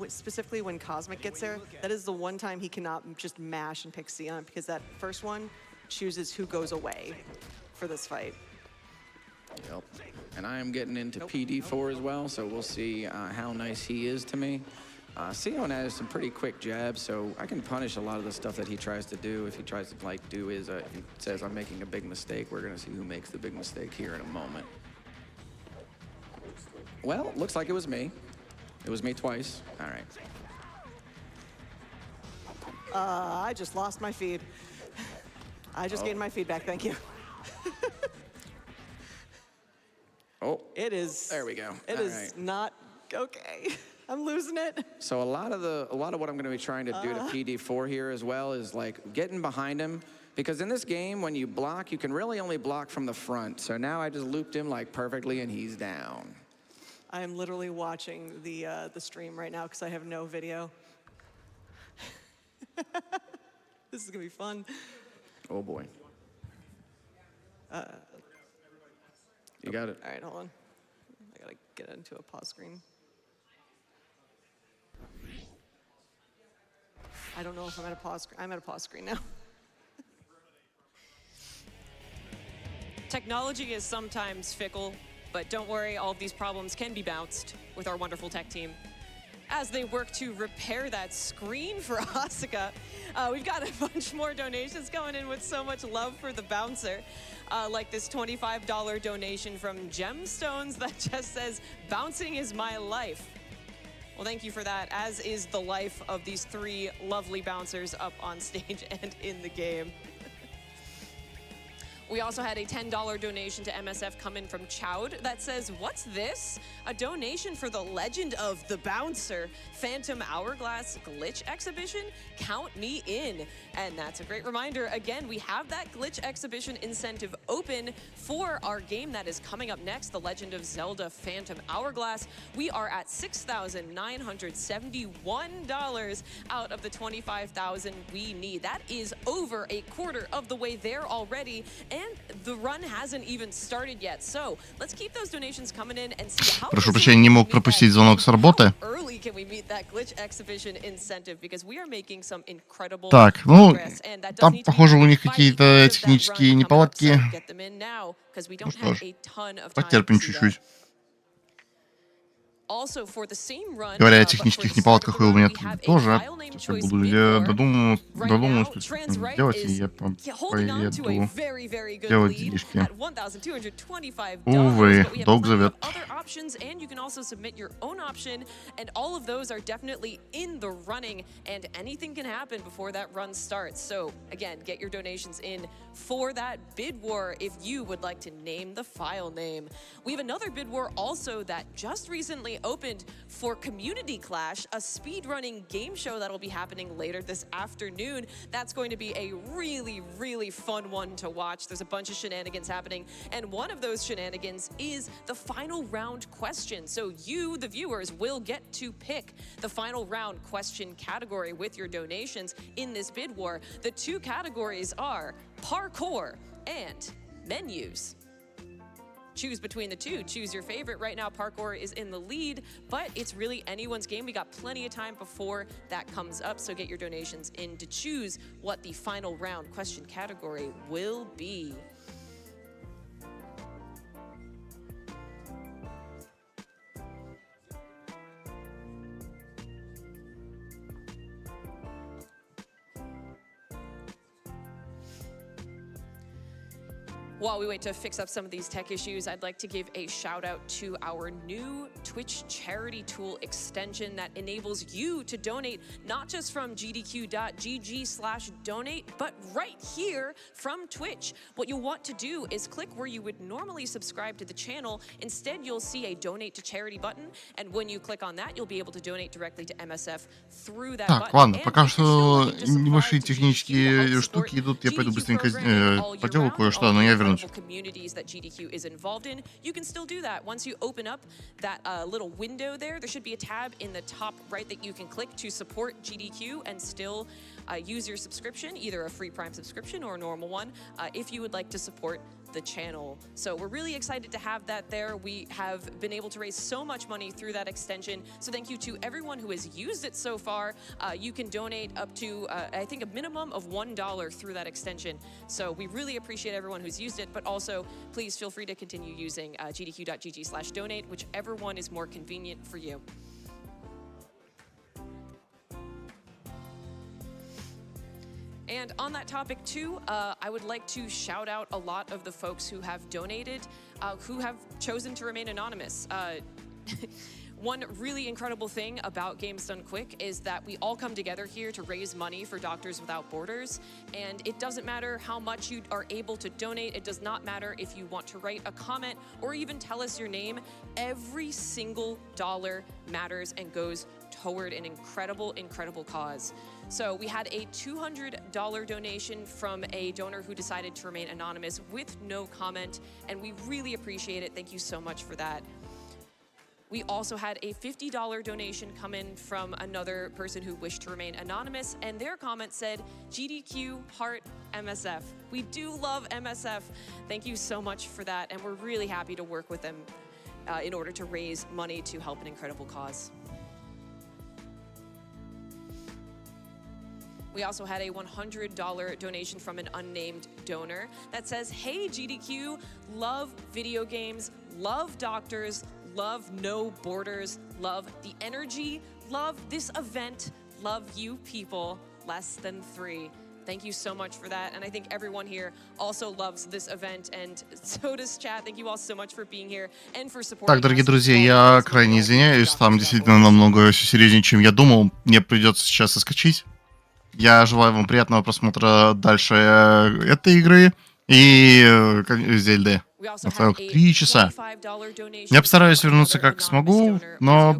[SPEAKER 1] specifically when Cosmic gets there. That is the one time he cannot just mash and pick Sion, because that first one chooses who goes away for this fight.
[SPEAKER 3] Yep. And I am getting into PD4 as well, so we'll see how nice he is to me. Sion has some pretty quick jabs, so I can punish a lot of the stuff that he tries to do. If he tries to do his, if he says I'm making a big mistake, we're gonna see who makes the big mistake here in a moment. Well, looks like it was me. It was me twice. All right.
[SPEAKER 1] I just lost my feed. I just gained my feedback, thank you.
[SPEAKER 3] Oh,
[SPEAKER 1] It is.
[SPEAKER 3] there we go.
[SPEAKER 1] It
[SPEAKER 3] All
[SPEAKER 1] is
[SPEAKER 3] right.
[SPEAKER 1] not okay. I'm losing it.
[SPEAKER 3] So a lot of what I'm going to be trying to do to PD4 here as well is like getting behind him, because in this game when you block, you can really only block from the front. So now I just looped him like perfectly and he's down.
[SPEAKER 1] I am literally watching the stream right now because I have no video. This is gonna be fun.
[SPEAKER 3] Oh boy. You got it.
[SPEAKER 1] All right, hold on. I gotta get into a pause screen. I don't know if I'm at a pause screen. I'm at a pause screen now.
[SPEAKER 5] Technology is sometimes fickle, but don't worry, all of these problems can be bounced with our wonderful tech team. As they work to repair that screen for Asuka, we've got a bunch more donations coming in with so much love for the bouncer. Like this $25 donation from Gemstones that just says, "Bouncing is my life." Well, thank you for that, as is the life of these three lovely bouncers up on stage and in the game. We also had a $10 donation to MSF come in from Chowd that says, "What's this? A donation for the legend of the bouncer Phantom Hourglass glitch exhibition? Count me in." And that's a great reminder. Again, we have that glitch exhibition incentive open for our game that is coming up next, The Legend of Zelda Phantom Hourglass. We are at $6,971 out of the $25,000 we need. That is over a quarter of the way there already. And the run hasn't even started yet. So let's keep those donations coming in and see how
[SPEAKER 2] Прошу прощения, не мог пропустить звонок с работы.
[SPEAKER 5] early can we meet that glitch exhibition incentive, because we are making some incredible
[SPEAKER 2] Так, ну,
[SPEAKER 5] progress, and that does
[SPEAKER 2] там,
[SPEAKER 5] need to be
[SPEAKER 2] похоже, у
[SPEAKER 5] done
[SPEAKER 2] них
[SPEAKER 5] by the
[SPEAKER 2] какие-то
[SPEAKER 5] end of that
[SPEAKER 2] технические
[SPEAKER 5] run coming up.
[SPEAKER 2] неполадки.
[SPEAKER 5] So get them in now, 'cause we don't
[SPEAKER 2] что
[SPEAKER 5] have
[SPEAKER 2] ж,
[SPEAKER 5] a ton of time
[SPEAKER 2] Потерпим
[SPEAKER 5] to see that.
[SPEAKER 2] чуть-чуть.
[SPEAKER 5] Also, for the same run,
[SPEAKER 2] Говоря о
[SPEAKER 5] but for
[SPEAKER 2] технических
[SPEAKER 5] the start of
[SPEAKER 2] неполадках,
[SPEAKER 5] the
[SPEAKER 2] и у
[SPEAKER 5] run,
[SPEAKER 2] меня
[SPEAKER 5] we have a
[SPEAKER 2] тоже.
[SPEAKER 5] file name
[SPEAKER 2] Сейчас я
[SPEAKER 5] choice
[SPEAKER 2] буду
[SPEAKER 5] bid war.
[SPEAKER 2] додумываюсь,
[SPEAKER 5] Right now,
[SPEAKER 2] что
[SPEAKER 5] Transright
[SPEAKER 2] сделать, и
[SPEAKER 5] is
[SPEAKER 2] я
[SPEAKER 5] holding on to a
[SPEAKER 2] поеду
[SPEAKER 5] very, very good
[SPEAKER 2] делать
[SPEAKER 5] lead
[SPEAKER 2] делишки.
[SPEAKER 5] at $1,225.
[SPEAKER 2] Увы,
[SPEAKER 5] But we have
[SPEAKER 2] долг
[SPEAKER 5] plenty of
[SPEAKER 2] зовет.
[SPEAKER 5] other options, and you can also submit your own option, and all of those are definitely in the running, and anything can happen before that run starts. So again, get your donations in for that bid war if you would like to name the file name. We have another bid war also that just recently opened for Community Clash, a speedrunning game show that'll be happening later this afternoon. That's going to be a really, really fun one to watch. There's a bunch of shenanigans happening, and one of those shenanigans is the final round question. So you, the viewers, will get to pick the final round question category with your donations in this bid war. The two categories are parkour and menus. Choose between the two. Choose your favorite. Right now, parkour is in the lead, but it's really anyone's game. We got plenty of time before that comes up, so get your donations in to choose what the final round question category will be. While we wait to fix up some of these tech issues, I'd like to give a shout out to our new Twitch charity tool extension that enables you to donate not just from gdq.gg/donate, but right here from Twitch. What you'll want to do is click where you would normally subscribe to the channel. Instead, you'll see a donate to charity button, and when you click on that, you'll be able to donate directly to MSF through that
[SPEAKER 2] Так,
[SPEAKER 5] button.
[SPEAKER 2] ладно,
[SPEAKER 5] And
[SPEAKER 2] пока
[SPEAKER 5] if you're still
[SPEAKER 2] что
[SPEAKER 5] looking to subscribe
[SPEAKER 2] небольшие
[SPEAKER 5] to GDQ to
[SPEAKER 2] технические
[SPEAKER 5] help
[SPEAKER 2] штуки
[SPEAKER 5] support
[SPEAKER 2] идут, я пойду
[SPEAKER 5] GDQ
[SPEAKER 2] быстренько
[SPEAKER 5] programming all year
[SPEAKER 2] поделаю
[SPEAKER 5] round,
[SPEAKER 2] кое-что,
[SPEAKER 5] all
[SPEAKER 2] но
[SPEAKER 5] the
[SPEAKER 2] я
[SPEAKER 5] incredible
[SPEAKER 2] вернусь.
[SPEAKER 5] communities that GDQ is involved in, you can still do that. Once you open up that little window there should be a tab in the top right that you can click to support GDQ and still use your subscription, either a free Prime subscription or a normal one, if you would like to support the channel. So we're really excited to have that there. We have been able to raise so much money through that extension. So thank you to everyone who has used it so far. You can donate up to, I think, a minimum of $1 through that extension. So we really appreciate everyone who's used it, but also please feel free to continue using gdq.gg/donate, whichever one is more convenient for you. And on that topic too, I would like to shout out a lot of the folks who have donated, who have chosen to remain anonymous. One really incredible thing about Games Done Quick is that we all come together here to raise money for Doctors Without Borders, and it doesn't matter how much you are able to donate. It does not matter if you want to write a comment or even tell us your name. Every single dollar matters and goes toward an incredible, incredible cause. So we had a $200 donation from a donor who decided to remain anonymous with no comment, and we really appreciate it. Thank you so much for that. We also had a $50 donation come in from another person who wished to remain anonymous, and their comment said, GDQ heart MSF. We do love MSF. Thank you so much for that, and we're really happy to work with them in order to raise money to help an incredible cause. We also had a $100 donation from an unnamed donor that says, hey GDQ, love video games, love doctors, love no borders, love the energy, love this event, love you people, less than 3. Thank you so much for that. And I think everyone here also loves this event, and so does chat. Thank you all so much for being here and for supporting
[SPEAKER 2] Так, дорогие
[SPEAKER 5] us.
[SPEAKER 2] друзья, я крайне извиняюсь, там действительно намного все серьезнее, чем я думал. Мне придется сейчас соскочить. Я желаю вам приятного просмотра дальше этой игры и Зельды. На целых 3 часа. Я постараюсь вернуться как смогу, но,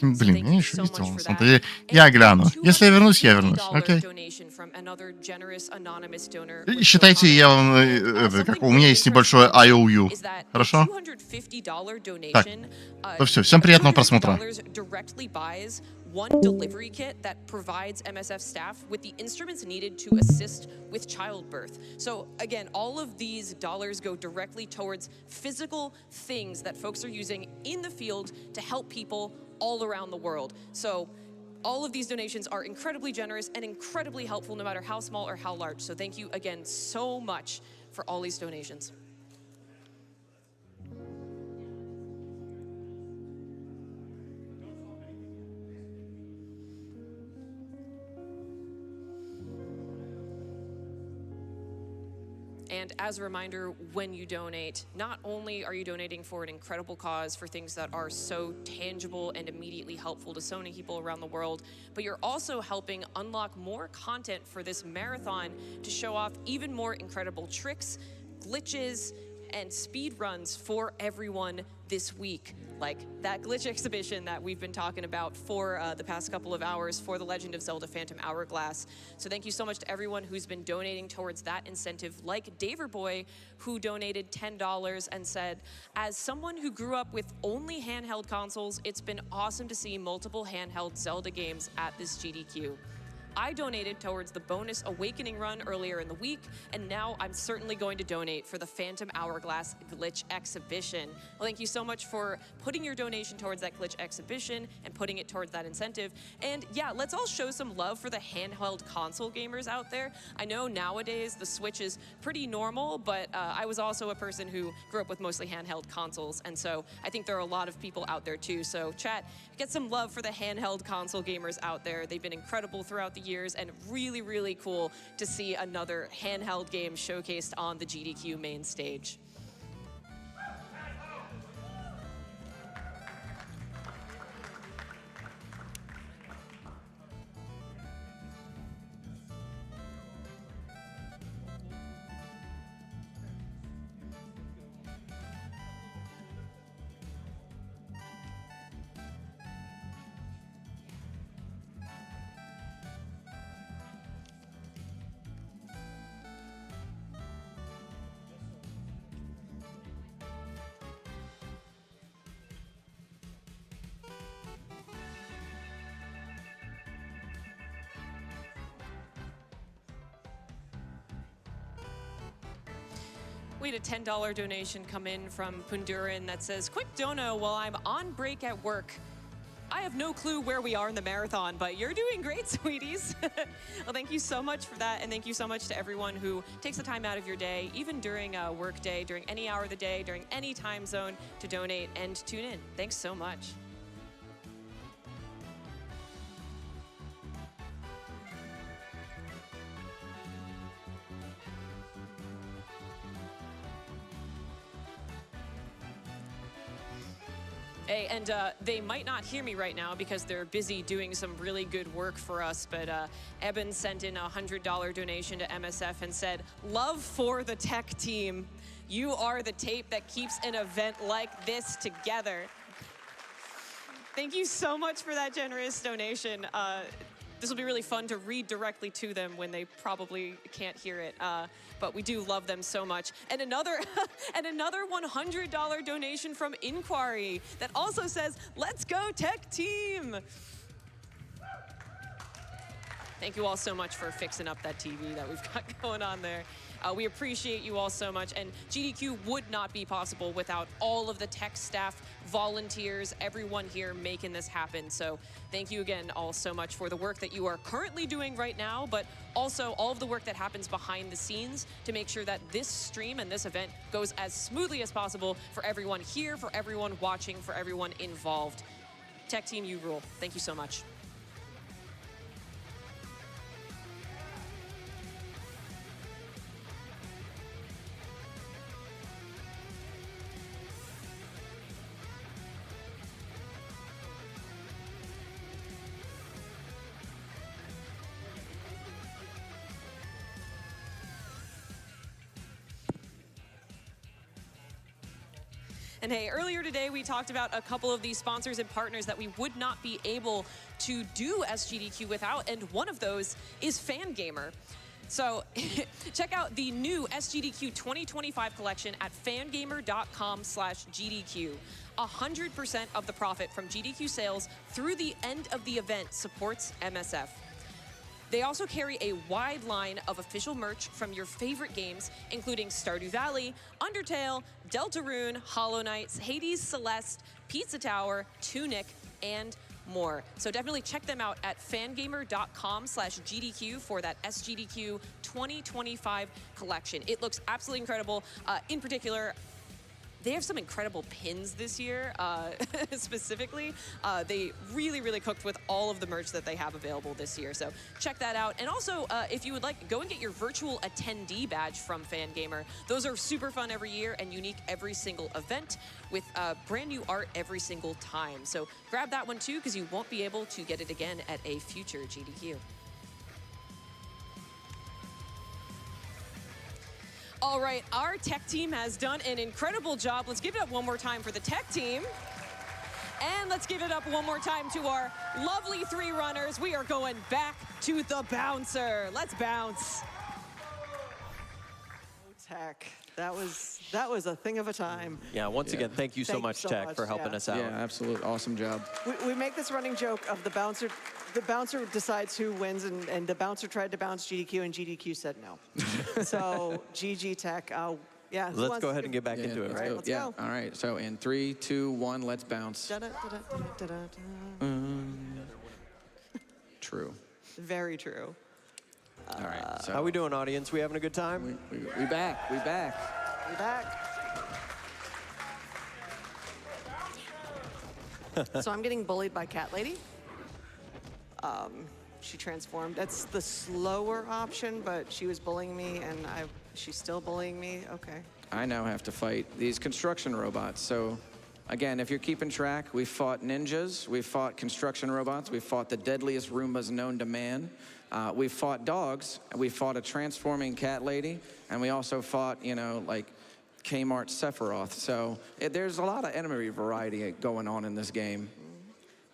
[SPEAKER 2] блин, я еще видел, на самом деле. Я гляну. Если я вернусь, окей. И считайте, я вам, как у меня есть небольшое IOU. Хорошо? Так, ну все, всем приятного просмотра.
[SPEAKER 5] One delivery kit that provides MSF staff with the instruments needed to assist with childbirth. So again, all of these dollars go directly towards physical things that folks are using in the field to help people all around the world. So all of these donations are incredibly generous and incredibly helpful no matter how small or how large. So thank you again so much for all these donations. And as a reminder, when you donate, not only are you donating for an incredible cause, for things that are so tangible and immediately helpful to so many people around the world, but you're also helping unlock more content for this marathon to show off even more incredible tricks, glitches, and speed runs for everyone this week, like that glitch exhibition that we've been talking about for the past couple of hours for The Legend of Zelda Phantom Hourglass. So thank you so much to everyone who's been donating towards that incentive, like Daverboy, who donated $10 and said, as someone who grew up with only handheld consoles, it's been awesome to see multiple handheld Zelda games at this GDQ. I donated towards the bonus Awakening run earlier in the week, and now I'm certainly going to donate for the Phantom Hourglass Glitch Exhibition. Well, thank you so much for putting your donation towards that glitch exhibition and putting it towards that incentive. And yeah, let's all show some love for the handheld console gamers out there. I know nowadays the Switch is pretty normal, but I was also a person who grew up with mostly handheld consoles, and so I think there are a lot of people out there too. So chat, get some love for the handheld console gamers out there. They've been incredible throughout the years, and really, really cool to see another handheld game showcased on the GDQ main stage. We had a $10 donation come in from Punduran that says, quick dono while I'm on break at work. I have no clue where we are in the marathon, but you're doing great, sweeties. Well, thank you so much for that, and thank you so much to everyone who takes the time out of your day, even during a work day, during any hour of the day, during any time zone, to donate and tune in. Thanks so much. Hey, and they might not hear me right now because they're busy doing some really good work for us, but Eben sent in a $100 donation to MSF and said, love for the tech team. You are the tape that keeps an event like this together. Thank you so much for that generous donation. This will be really fun to read directly to them when they probably can't hear it. But we do love them so much. And another $100 donation from Inquiry that also says, let's go tech team. Thank you all so much for fixing up that TV that we've got going on there. We appreciate you all so much, and GDQ would not be possible without all of the tech staff, volunteers, everyone here making this happen. So thank you again all so much for the work that you are currently doing right now, but also all of the work that happens behind the scenes to make sure that this stream and this event goes as smoothly as possible for everyone here, for everyone watching, for everyone involved. Tech team, you rule. Thank you so much. And hey, earlier today we talked about a couple of these sponsors and partners that we would not be able to do SGDQ without, and one of those is Fangamer. So check out the new SGDQ 2025 collection at fangamer.com/GDQ. 100% of the profit from GDQ sales through the end of the event supports MSF. They also carry a wide line of official merch from your favorite games, including Stardew Valley, Undertale, Deltarune, Hollow Knights, Hades Celeste, Pizza Tower, Tunic, and more. So definitely check them out at fangamer.com/GDQ for that SGDQ 2025 collection. It looks absolutely incredible. In particular, they have some incredible pins this year, specifically. They really, really cooked with all of the merch that they have available this year. So check that out. And also, if you would like, go and get your virtual attendee badge from Fangamer. Those are super fun every year and unique every single event with brand new art every single time. So grab that one too, because you won't be able to get it again at a future GDQ. All right, our tech team has done an incredible job. Let's give it up one more time for the tech team. And let's give it up one more time to our lovely three runners. We are going back to the bouncer. Let's bounce.
[SPEAKER 1] Tech. That was a thing of a time.
[SPEAKER 4] Yeah, once again, thank you so much, Tech, for helping us out.
[SPEAKER 3] Yeah, absolutely. Awesome job.
[SPEAKER 1] We make this running joke of the bouncer. The bouncer decides who wins, and the bouncer tried to bounce GDQ, and GDQ said no. So GG Tech. Yeah.
[SPEAKER 4] Let's go ahead and get back into it, right?
[SPEAKER 1] Let's go.
[SPEAKER 3] All right. So in 3, 2, 1, let's bounce. True.
[SPEAKER 1] Very true.
[SPEAKER 3] All right. So
[SPEAKER 4] How we doing, audience? We having a good time?
[SPEAKER 3] we back. We back.
[SPEAKER 1] We're back. So I'm getting bullied by Cat Lady. She transformed. That's the slower option, but she was bullying me, and she's still bullying me. Okay.
[SPEAKER 3] I now have to fight these construction robots. So, again, if you're keeping track, we fought ninjas, we fought construction robots, we fought the deadliest Roombas known to man, we fought dogs, we fought a transforming cat lady, and we also fought, like Kmart Sephiroth. So there's a lot of enemy variety going on in this game.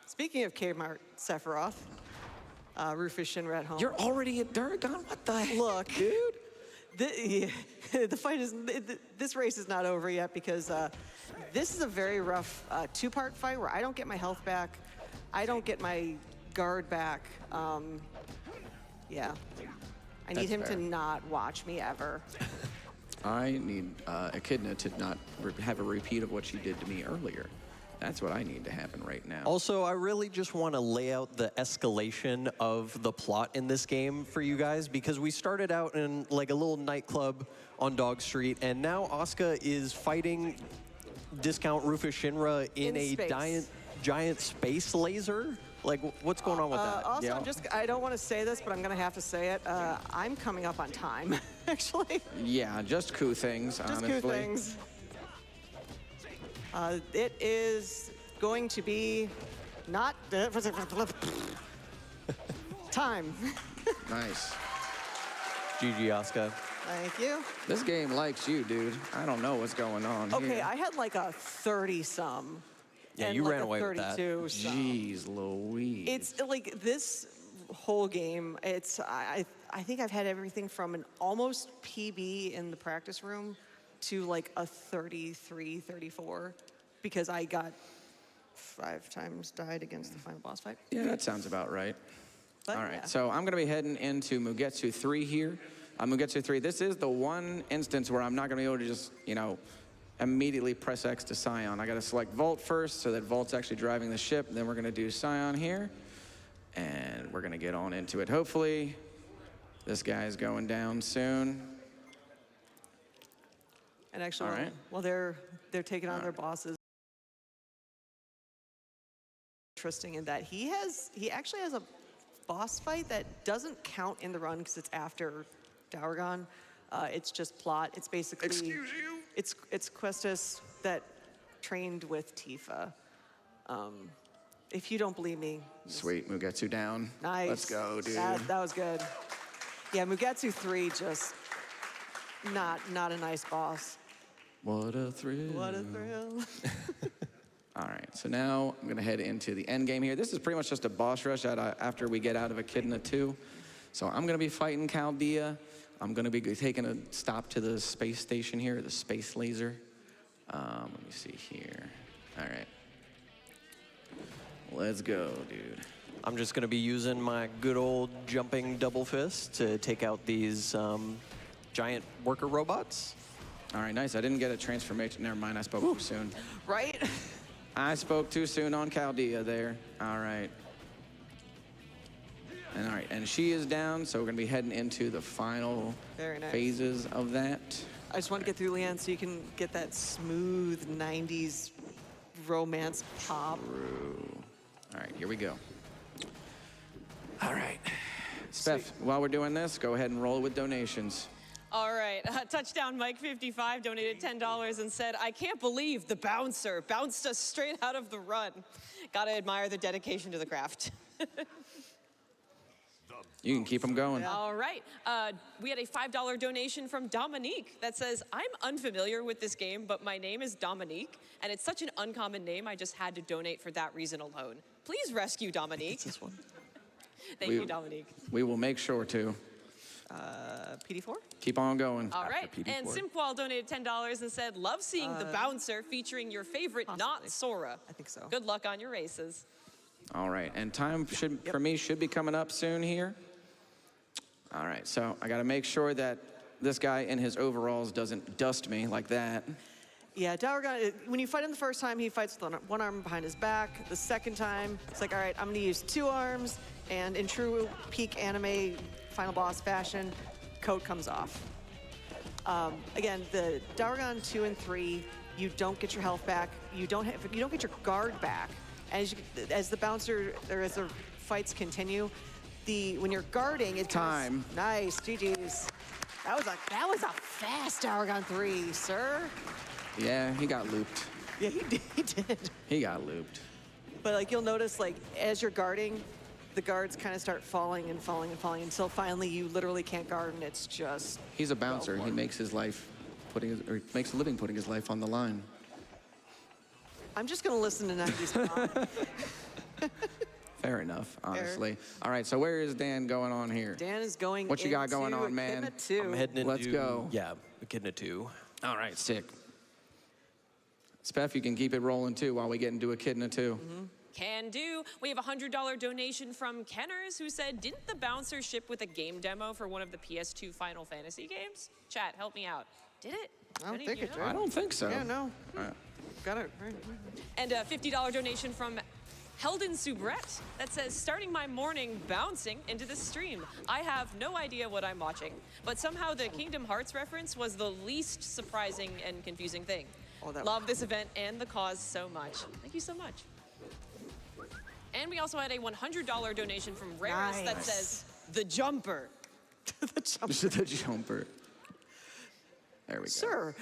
[SPEAKER 1] Speaking of Kmart Sephiroth, Rufus Shinra at home.
[SPEAKER 3] You're already at Durgan? What the heck,
[SPEAKER 1] Look,
[SPEAKER 3] dude?
[SPEAKER 1] The fight is, this race is not over yet because this is a very rough two-part fight where I don't get my health back, I don't get my guard back. Yeah, I need him to not watch me ever.
[SPEAKER 3] I need Echidna to not have a repeat of what she did to me earlier. That's what I need to happen right now.
[SPEAKER 4] Also, I really just want to lay out the escalation of the plot in this game for you guys, because we started out in like a little nightclub on Dog Street, and now Asuka is fighting Discount Rufus Shinra in a
[SPEAKER 1] space.
[SPEAKER 4] giant space laser. Like, what's going on with that?
[SPEAKER 1] Also, I don't want to say this, but I'm going to have to say it. I'm coming up on time, actually.
[SPEAKER 3] Yeah, just cool things,
[SPEAKER 1] Just
[SPEAKER 3] honestly.
[SPEAKER 1] cool things. It is going to be not time.
[SPEAKER 3] Nice.
[SPEAKER 4] GG, Asuka.
[SPEAKER 1] Thank you.
[SPEAKER 3] This game likes you, dude. I don't know what's going on
[SPEAKER 1] Okay,
[SPEAKER 3] here.
[SPEAKER 1] I had like a 30-some.
[SPEAKER 4] Yeah,
[SPEAKER 1] and
[SPEAKER 4] you
[SPEAKER 1] like
[SPEAKER 4] ran
[SPEAKER 1] a
[SPEAKER 4] away with that.
[SPEAKER 1] 32-some.
[SPEAKER 3] Jeez Louise.
[SPEAKER 1] It's like this whole game, I think I've had everything from an almost PB in the practice room to like a 33, 34, because I got 5 times died against the final boss fight.
[SPEAKER 3] Yeah, that sounds about right.
[SPEAKER 1] But
[SPEAKER 3] All right,
[SPEAKER 1] yeah.
[SPEAKER 3] so I'm going to be heading into Mugetsu 3 here. Mugetsu 3, this is the one instance where I'm not going to be able to just, immediately press X to Scion. I got to select Volt first so that Volt's actually driving the ship. Then we're going to do Scion here, and we're going to get on into it. Hopefully, this guy's going down soon.
[SPEAKER 1] And actually,
[SPEAKER 3] All right.
[SPEAKER 1] well, they're taking on their bosses. Interesting in that he actually has a boss fight that doesn't count in the run because it's after Dauragon. It's just plot. It's basically it's Questus that trained with Tifa. If you don't believe me,
[SPEAKER 3] Sweet, Mugetsu down.
[SPEAKER 1] nice.
[SPEAKER 3] Let's go, dude.
[SPEAKER 1] That was good. Yeah, Mugetsu 3 just not a nice boss.
[SPEAKER 3] What a thrill.
[SPEAKER 1] What a thrill.
[SPEAKER 3] All right, so now I'm gonna head into the end game here. This is pretty much just a boss rush after we get out of Echidna 2. So I'm gonna be fighting Chaldea. I'm gonna be taking a stop to the space station here, the space laser. Let me see here. All right. Let's go, dude.
[SPEAKER 4] I'm just going to be using my good old jumping double fist to take out these giant worker robots.
[SPEAKER 3] All right, nice. I didn't get a transformation. Never mind, I spoke too soon.
[SPEAKER 1] Right?
[SPEAKER 3] I spoke too soon on Chaldea there. All right. And she is down, so we're gonna be heading into the final
[SPEAKER 1] Very nice.
[SPEAKER 3] phases of that.
[SPEAKER 1] I just want to get through Leanne so you can get that smooth 90s romance pop.
[SPEAKER 3] All right, here we go. All right. Steph, while we're doing this, go ahead and roll with donations.
[SPEAKER 5] All right, Touchdown Mike 55 donated $10 and said, I can't believe the bouncer bounced us straight out of the run. Gotta admire the dedication to the craft.
[SPEAKER 3] You can keep them going.
[SPEAKER 5] All right, we had a $5 donation from Dominique that says, I'm unfamiliar with this game, but my name is Dominique, and it's such an uncommon name, I just had to donate for that reason alone. Please rescue Dominique.
[SPEAKER 4] This one.
[SPEAKER 5] Thank you, Dominique.
[SPEAKER 3] We will make sure to.
[SPEAKER 1] PD4?
[SPEAKER 3] Keep on going.
[SPEAKER 5] All right, and Simqual donated $10 and said, love seeing the bouncer featuring your favorite, not Sora.
[SPEAKER 1] I think so.
[SPEAKER 5] Good luck on your races.
[SPEAKER 3] All right, and time for me should be coming up soon here. All right, so I gotta make sure that this guy in his overalls doesn't dust me like that.
[SPEAKER 1] Yeah, Dauragon, when you fight him the first time, he fights with one arm behind his back. The second time, it's like, all right, I'm gonna use 2 arms, and in true peak anime final boss fashion, coat comes off. Again, the Dauragon 2 and 3, you don't get your health back. You don't get your guard back. And as the bouncer or as the fights continue, when you're guarding, it
[SPEAKER 3] Time.
[SPEAKER 1] Nice, GG's. That was a fast Dauragon 3, sir.
[SPEAKER 3] Yeah, he got looped.
[SPEAKER 1] Yeah, he did.
[SPEAKER 3] He got looped.
[SPEAKER 1] But like you'll notice, like as you're guarding, the guards kind of start falling and falling and falling until finally you literally can't guard, and it's just.
[SPEAKER 3] He's a bouncer. He makes his life makes a living putting his life on the line.
[SPEAKER 1] I'm just gonna listen to 90s pop.
[SPEAKER 3] Fair enough, honestly. All right, so where is Dan going on here?
[SPEAKER 1] Dan is going.
[SPEAKER 3] What you got
[SPEAKER 1] into
[SPEAKER 3] going on, man?
[SPEAKER 1] Echidna 2.
[SPEAKER 4] I'm heading into...
[SPEAKER 3] Let's go.
[SPEAKER 4] Yeah, Echidna 2.
[SPEAKER 3] All right, sick. Spef, you can keep it rolling too while we get into Echidna 2.
[SPEAKER 5] Can do. We have a $100 donation from Kenners who said, didn't the bouncer ship with a game demo for one of the PS2 Final Fantasy games? Chat, help me out. Did it?
[SPEAKER 1] I don't
[SPEAKER 5] Any of
[SPEAKER 1] think
[SPEAKER 5] you
[SPEAKER 1] it
[SPEAKER 5] know?
[SPEAKER 1] did.
[SPEAKER 3] I don't think so.
[SPEAKER 1] Yeah, no. Got it right.
[SPEAKER 5] And a $50 donation from Heldon Subret that says, starting my morning bouncing into the stream. I have no idea what I'm watching, but somehow the Kingdom Hearts reference was the least surprising and confusing thing.
[SPEAKER 1] Oh, that
[SPEAKER 5] Love this event and the cause so much. Thank you so much. And we also had a $100 donation from Rarest that
[SPEAKER 1] Nice.
[SPEAKER 5] says, the jumper.
[SPEAKER 1] The jump.
[SPEAKER 3] The jumper. There we go.
[SPEAKER 1] Sir,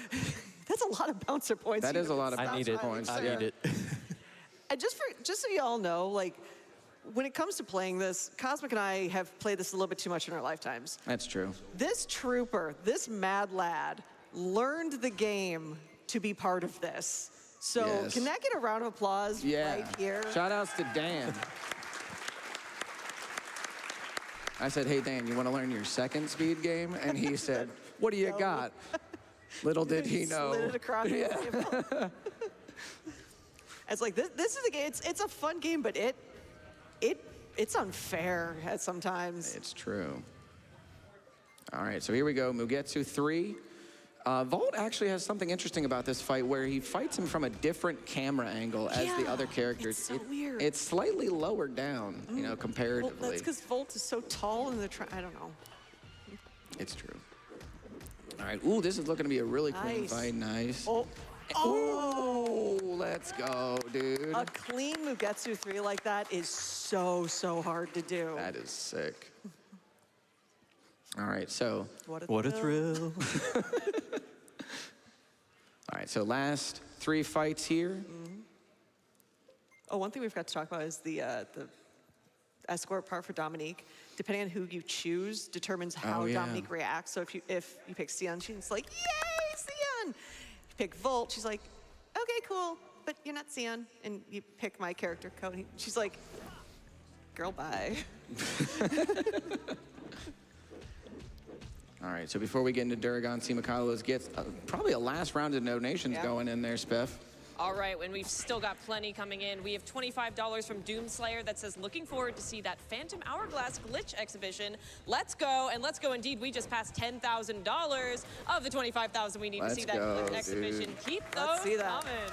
[SPEAKER 1] that's a lot of bouncer points.
[SPEAKER 3] That
[SPEAKER 1] you
[SPEAKER 3] is a lot of
[SPEAKER 1] stop
[SPEAKER 4] I need it.
[SPEAKER 1] smiling,
[SPEAKER 3] points,
[SPEAKER 4] I
[SPEAKER 1] sir.
[SPEAKER 4] need it.
[SPEAKER 1] And just so you all know, like, when it comes to playing this, Cosmic and I have played this a little bit too much in our lifetimes.
[SPEAKER 3] That's true.
[SPEAKER 1] This trooper, this mad lad, learned the game to be part of this. So
[SPEAKER 3] Yes.
[SPEAKER 1] can that get a round of applause right here?
[SPEAKER 3] Shout outs to Dan. I said, hey, Dan, you want to learn your second speed game? And he said, what do you got? Little did he know.
[SPEAKER 1] Slid it across the table. It's like, this is a game, it's a fun game, but it's unfair at sometimes.
[SPEAKER 3] It's true. All right, so here we go. Mugetsu 3. Volt actually has something interesting about this fight where he fights him from a different camera angle as the
[SPEAKER 1] Yeah,
[SPEAKER 3] other characters.
[SPEAKER 1] it's so weird.
[SPEAKER 3] It's slightly lowered down, you know,
[SPEAKER 1] Well,
[SPEAKER 3] comparatively.
[SPEAKER 1] that's because Volt is so tall and I don't know.
[SPEAKER 3] It's true. All right, ooh, this is looking to be a really clean
[SPEAKER 1] Nice.
[SPEAKER 3] fight. Nice.
[SPEAKER 1] Oh,
[SPEAKER 3] Let's go, dude.
[SPEAKER 1] a clean Mugetsu 3 like that is so hard to do.
[SPEAKER 3] That is sick. All right, so,
[SPEAKER 4] What a thrill.
[SPEAKER 3] all right, so last 3 fights here.
[SPEAKER 1] Oh, one thing we forgot to talk about is the escort part for Dominique. Depending on who you choose, determines how
[SPEAKER 3] Oh, yeah.
[SPEAKER 1] Dominique reacts. So if you pick Sion, she's like, "Yay, Sion!" If you pick Volt, she's like, "Okay, cool, but you're not Sion." And you pick my character, Cody. She's like, "Girl, bye."
[SPEAKER 3] All right, so before we get into Duragon, see Mikhailo, let's get probably a last round of donations
[SPEAKER 1] Yeah.
[SPEAKER 3] going in there, Spiff.
[SPEAKER 5] All right, and we've still got plenty coming in. We have $25 from Doomslayer that says, looking forward to see that Phantom Hourglass glitch exhibition. Let's go, and let's go indeed. We just passed $10,000 of the $25,000 we need to see that glitch exhibition. Keep those
[SPEAKER 1] Let's see that.
[SPEAKER 5] coming.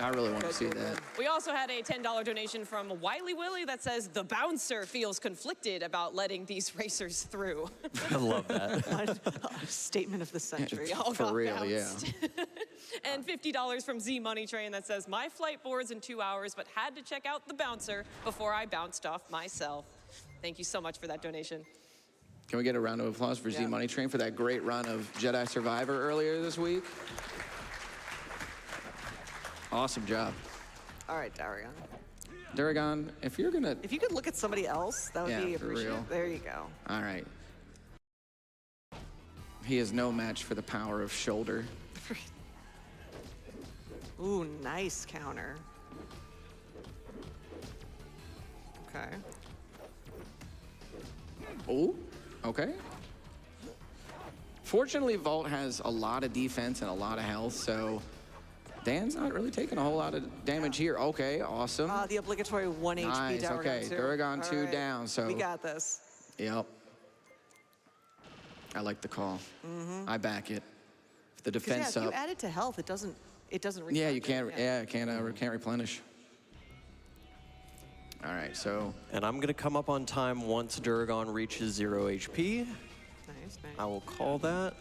[SPEAKER 3] I really want to see that.
[SPEAKER 5] We also had a $10 donation from Wiley Willie that says, the bouncer feels conflicted about letting these racers through.
[SPEAKER 4] I love that.
[SPEAKER 1] A statement of the century.
[SPEAKER 5] All
[SPEAKER 3] For
[SPEAKER 5] got
[SPEAKER 3] real, yeah.
[SPEAKER 5] bounced. And $50 from Z Money Train that says, my flight boards in 2 hours, but had to check out the bouncer before I bounced off myself. Thank you so much for that donation.
[SPEAKER 3] Can we get a round of applause for Z
[SPEAKER 1] Yeah.
[SPEAKER 3] Money Train for that great run of Jedi Survivor earlier this week? Awesome job.
[SPEAKER 1] All right, Darian.
[SPEAKER 3] Duragon, if you're gonna,
[SPEAKER 1] If you could look at somebody else, that would
[SPEAKER 3] Yeah,
[SPEAKER 1] be
[SPEAKER 3] for
[SPEAKER 1] appreciated.
[SPEAKER 3] real.
[SPEAKER 1] There you go.
[SPEAKER 3] all right. He is no match for the power of shoulder.
[SPEAKER 1] Ooh, nice counter. Okay.
[SPEAKER 3] Oh, okay. Fortunately, Volt has a lot of defense and a lot of health, so Dan's not really taking a whole lot of damage here. Okay, awesome.
[SPEAKER 1] The obligatory 1 HP
[SPEAKER 3] Nice,
[SPEAKER 1] Duragon
[SPEAKER 3] okay,
[SPEAKER 1] 2.
[SPEAKER 3] Duragon
[SPEAKER 1] All
[SPEAKER 3] 2 down, so-
[SPEAKER 1] We got this.
[SPEAKER 3] Yep. I like the call. I back it. The
[SPEAKER 1] Because
[SPEAKER 3] defense
[SPEAKER 1] if you
[SPEAKER 3] up.
[SPEAKER 1] add it to health, it doesn't
[SPEAKER 3] Yeah, you
[SPEAKER 1] recharge
[SPEAKER 3] can't.
[SPEAKER 1] it.
[SPEAKER 3] Yeah, can't replenish. All right, so
[SPEAKER 4] And I'm going to come up on time once Duragon reaches 0 HP.
[SPEAKER 1] Nice, nice.
[SPEAKER 4] I will call that.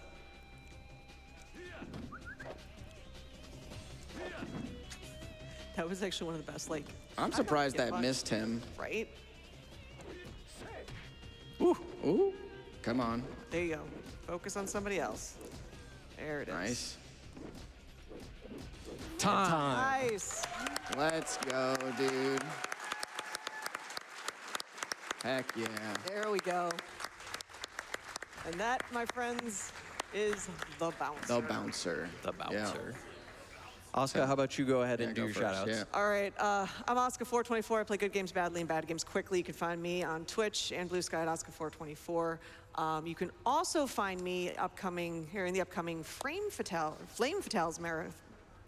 [SPEAKER 1] That was actually one of the best, like...
[SPEAKER 3] I'm
[SPEAKER 1] I
[SPEAKER 3] surprised
[SPEAKER 1] don't get
[SPEAKER 3] that
[SPEAKER 1] much,
[SPEAKER 3] missed him.
[SPEAKER 1] Right?
[SPEAKER 3] Ooh, come on.
[SPEAKER 1] There you go. Focus on somebody else. There it is.
[SPEAKER 3] Nice. Time.
[SPEAKER 1] Nice.
[SPEAKER 3] Let's go, dude. Heck yeah.
[SPEAKER 1] There we go. And that, my friends, is the bouncer.
[SPEAKER 3] The bouncer.
[SPEAKER 4] The
[SPEAKER 3] Yeah.
[SPEAKER 4] bouncer. Oscar, how about you go ahead and
[SPEAKER 3] go
[SPEAKER 4] do your
[SPEAKER 3] first,
[SPEAKER 4] shout outs?
[SPEAKER 3] yeah.
[SPEAKER 1] All right, I'm Oscar424. I play good games badly and bad games quickly. You can find me on Twitch and Blue Sky at Oscar424. You can also find me in the upcoming Flame Fatales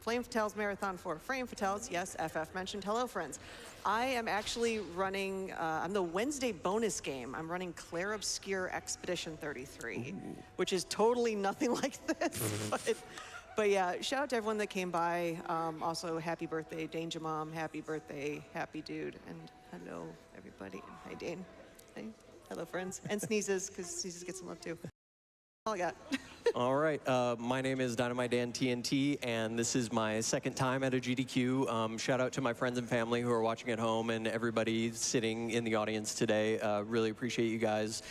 [SPEAKER 1] Flame Fatales Marathon for Frame Fatales. Yes, FF mentioned. Hello, friends. I am actually running, I'm the Wednesday bonus game. I'm running Clair Obscure Expedition 33, which is totally nothing like this. But yeah, shout out to everyone that came by. Also, happy birthday, Danger Mom. Happy birthday, Happy Dude. And hello, everybody. Hi, Dane. Hey. Hello, friends. And Sneezes, because Sneezes gets some love too. All I got.
[SPEAKER 4] All right, my name is Dynamite Dan TNT, and this is my second time at a GDQ. Shout out to my friends and family who are watching at home and everybody sitting in the audience today. Really appreciate you guys.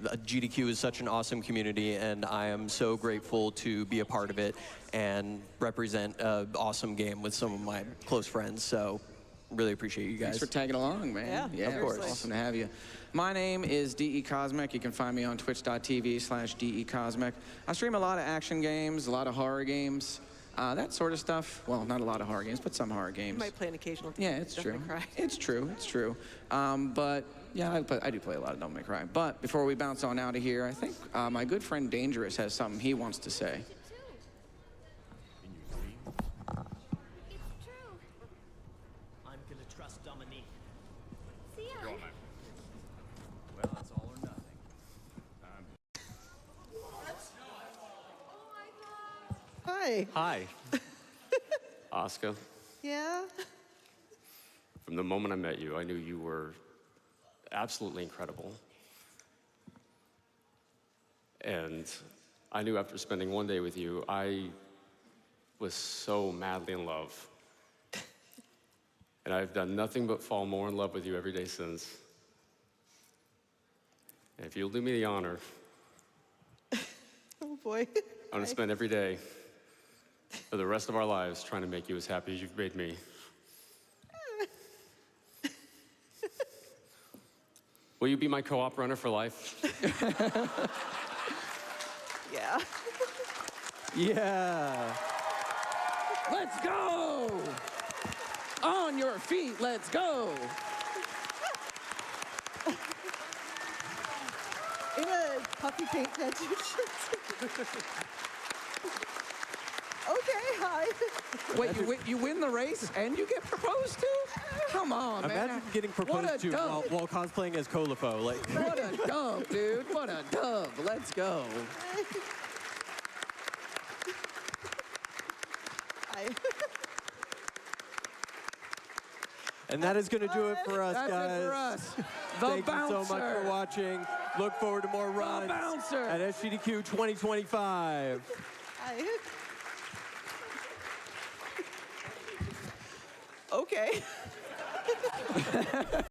[SPEAKER 4] GDQ is such an awesome community, and I am so grateful to be a part of it and represent an awesome game with some of my close friends. So really appreciate you guys.
[SPEAKER 3] Thanks for tagging along, man.
[SPEAKER 1] Yeah,
[SPEAKER 3] of course. Awesome to have you. My name is DE Cosmic. You can find me on twitch.tv/DE Cosmic. I stream a lot of action games, a lot of horror games, that sort of stuff. Well, not a lot of horror games, but some horror games.
[SPEAKER 1] Might play an occasional.
[SPEAKER 3] Yeah, it's true.
[SPEAKER 1] Cry.
[SPEAKER 3] It's true. It's true. But yeah, I do play a lot of Don't Make Cry. But before we bounce on out of here, I think my good friend Dangerous has something he wants to say.
[SPEAKER 6] I'm gonna trust Dominique.
[SPEAKER 7] Well, it's all or nothing.
[SPEAKER 1] Hi.
[SPEAKER 7] Hi. Oscar,
[SPEAKER 1] Yeah.
[SPEAKER 7] from the moment I met you, I knew you were absolutely incredible. And I knew after spending one day with you, I was so madly in love. And I've done nothing but fall more in love with you every day since. And if you'll do me the honor,
[SPEAKER 1] Oh boy.
[SPEAKER 7] I'm gonna spend every day for the rest of our lives trying to make you as happy as you've made me. Will you be my co-op runner for life?
[SPEAKER 1] Yeah.
[SPEAKER 4] Yeah.
[SPEAKER 3] Let's go! On your feet, let's go!
[SPEAKER 1] In a puppy paint tattoo. Okay, hi.
[SPEAKER 3] Wait, you win the race and you get proposed to? Come on, man.
[SPEAKER 4] Imagine getting
[SPEAKER 3] What
[SPEAKER 4] proposed
[SPEAKER 3] a
[SPEAKER 4] to
[SPEAKER 3] dub.
[SPEAKER 4] while cosplaying as Colifo. Like,
[SPEAKER 3] What a dub, dude. What a dub. Let's go.
[SPEAKER 1] Hi.
[SPEAKER 4] and that is going to do it for us,
[SPEAKER 3] That's
[SPEAKER 4] guys.
[SPEAKER 3] it for us. The
[SPEAKER 4] Thank
[SPEAKER 3] bouncer.
[SPEAKER 4] you so much for watching. Look forward to more runs
[SPEAKER 3] bouncer.
[SPEAKER 4] at SGDQ 2025.
[SPEAKER 1] Hi. Okay.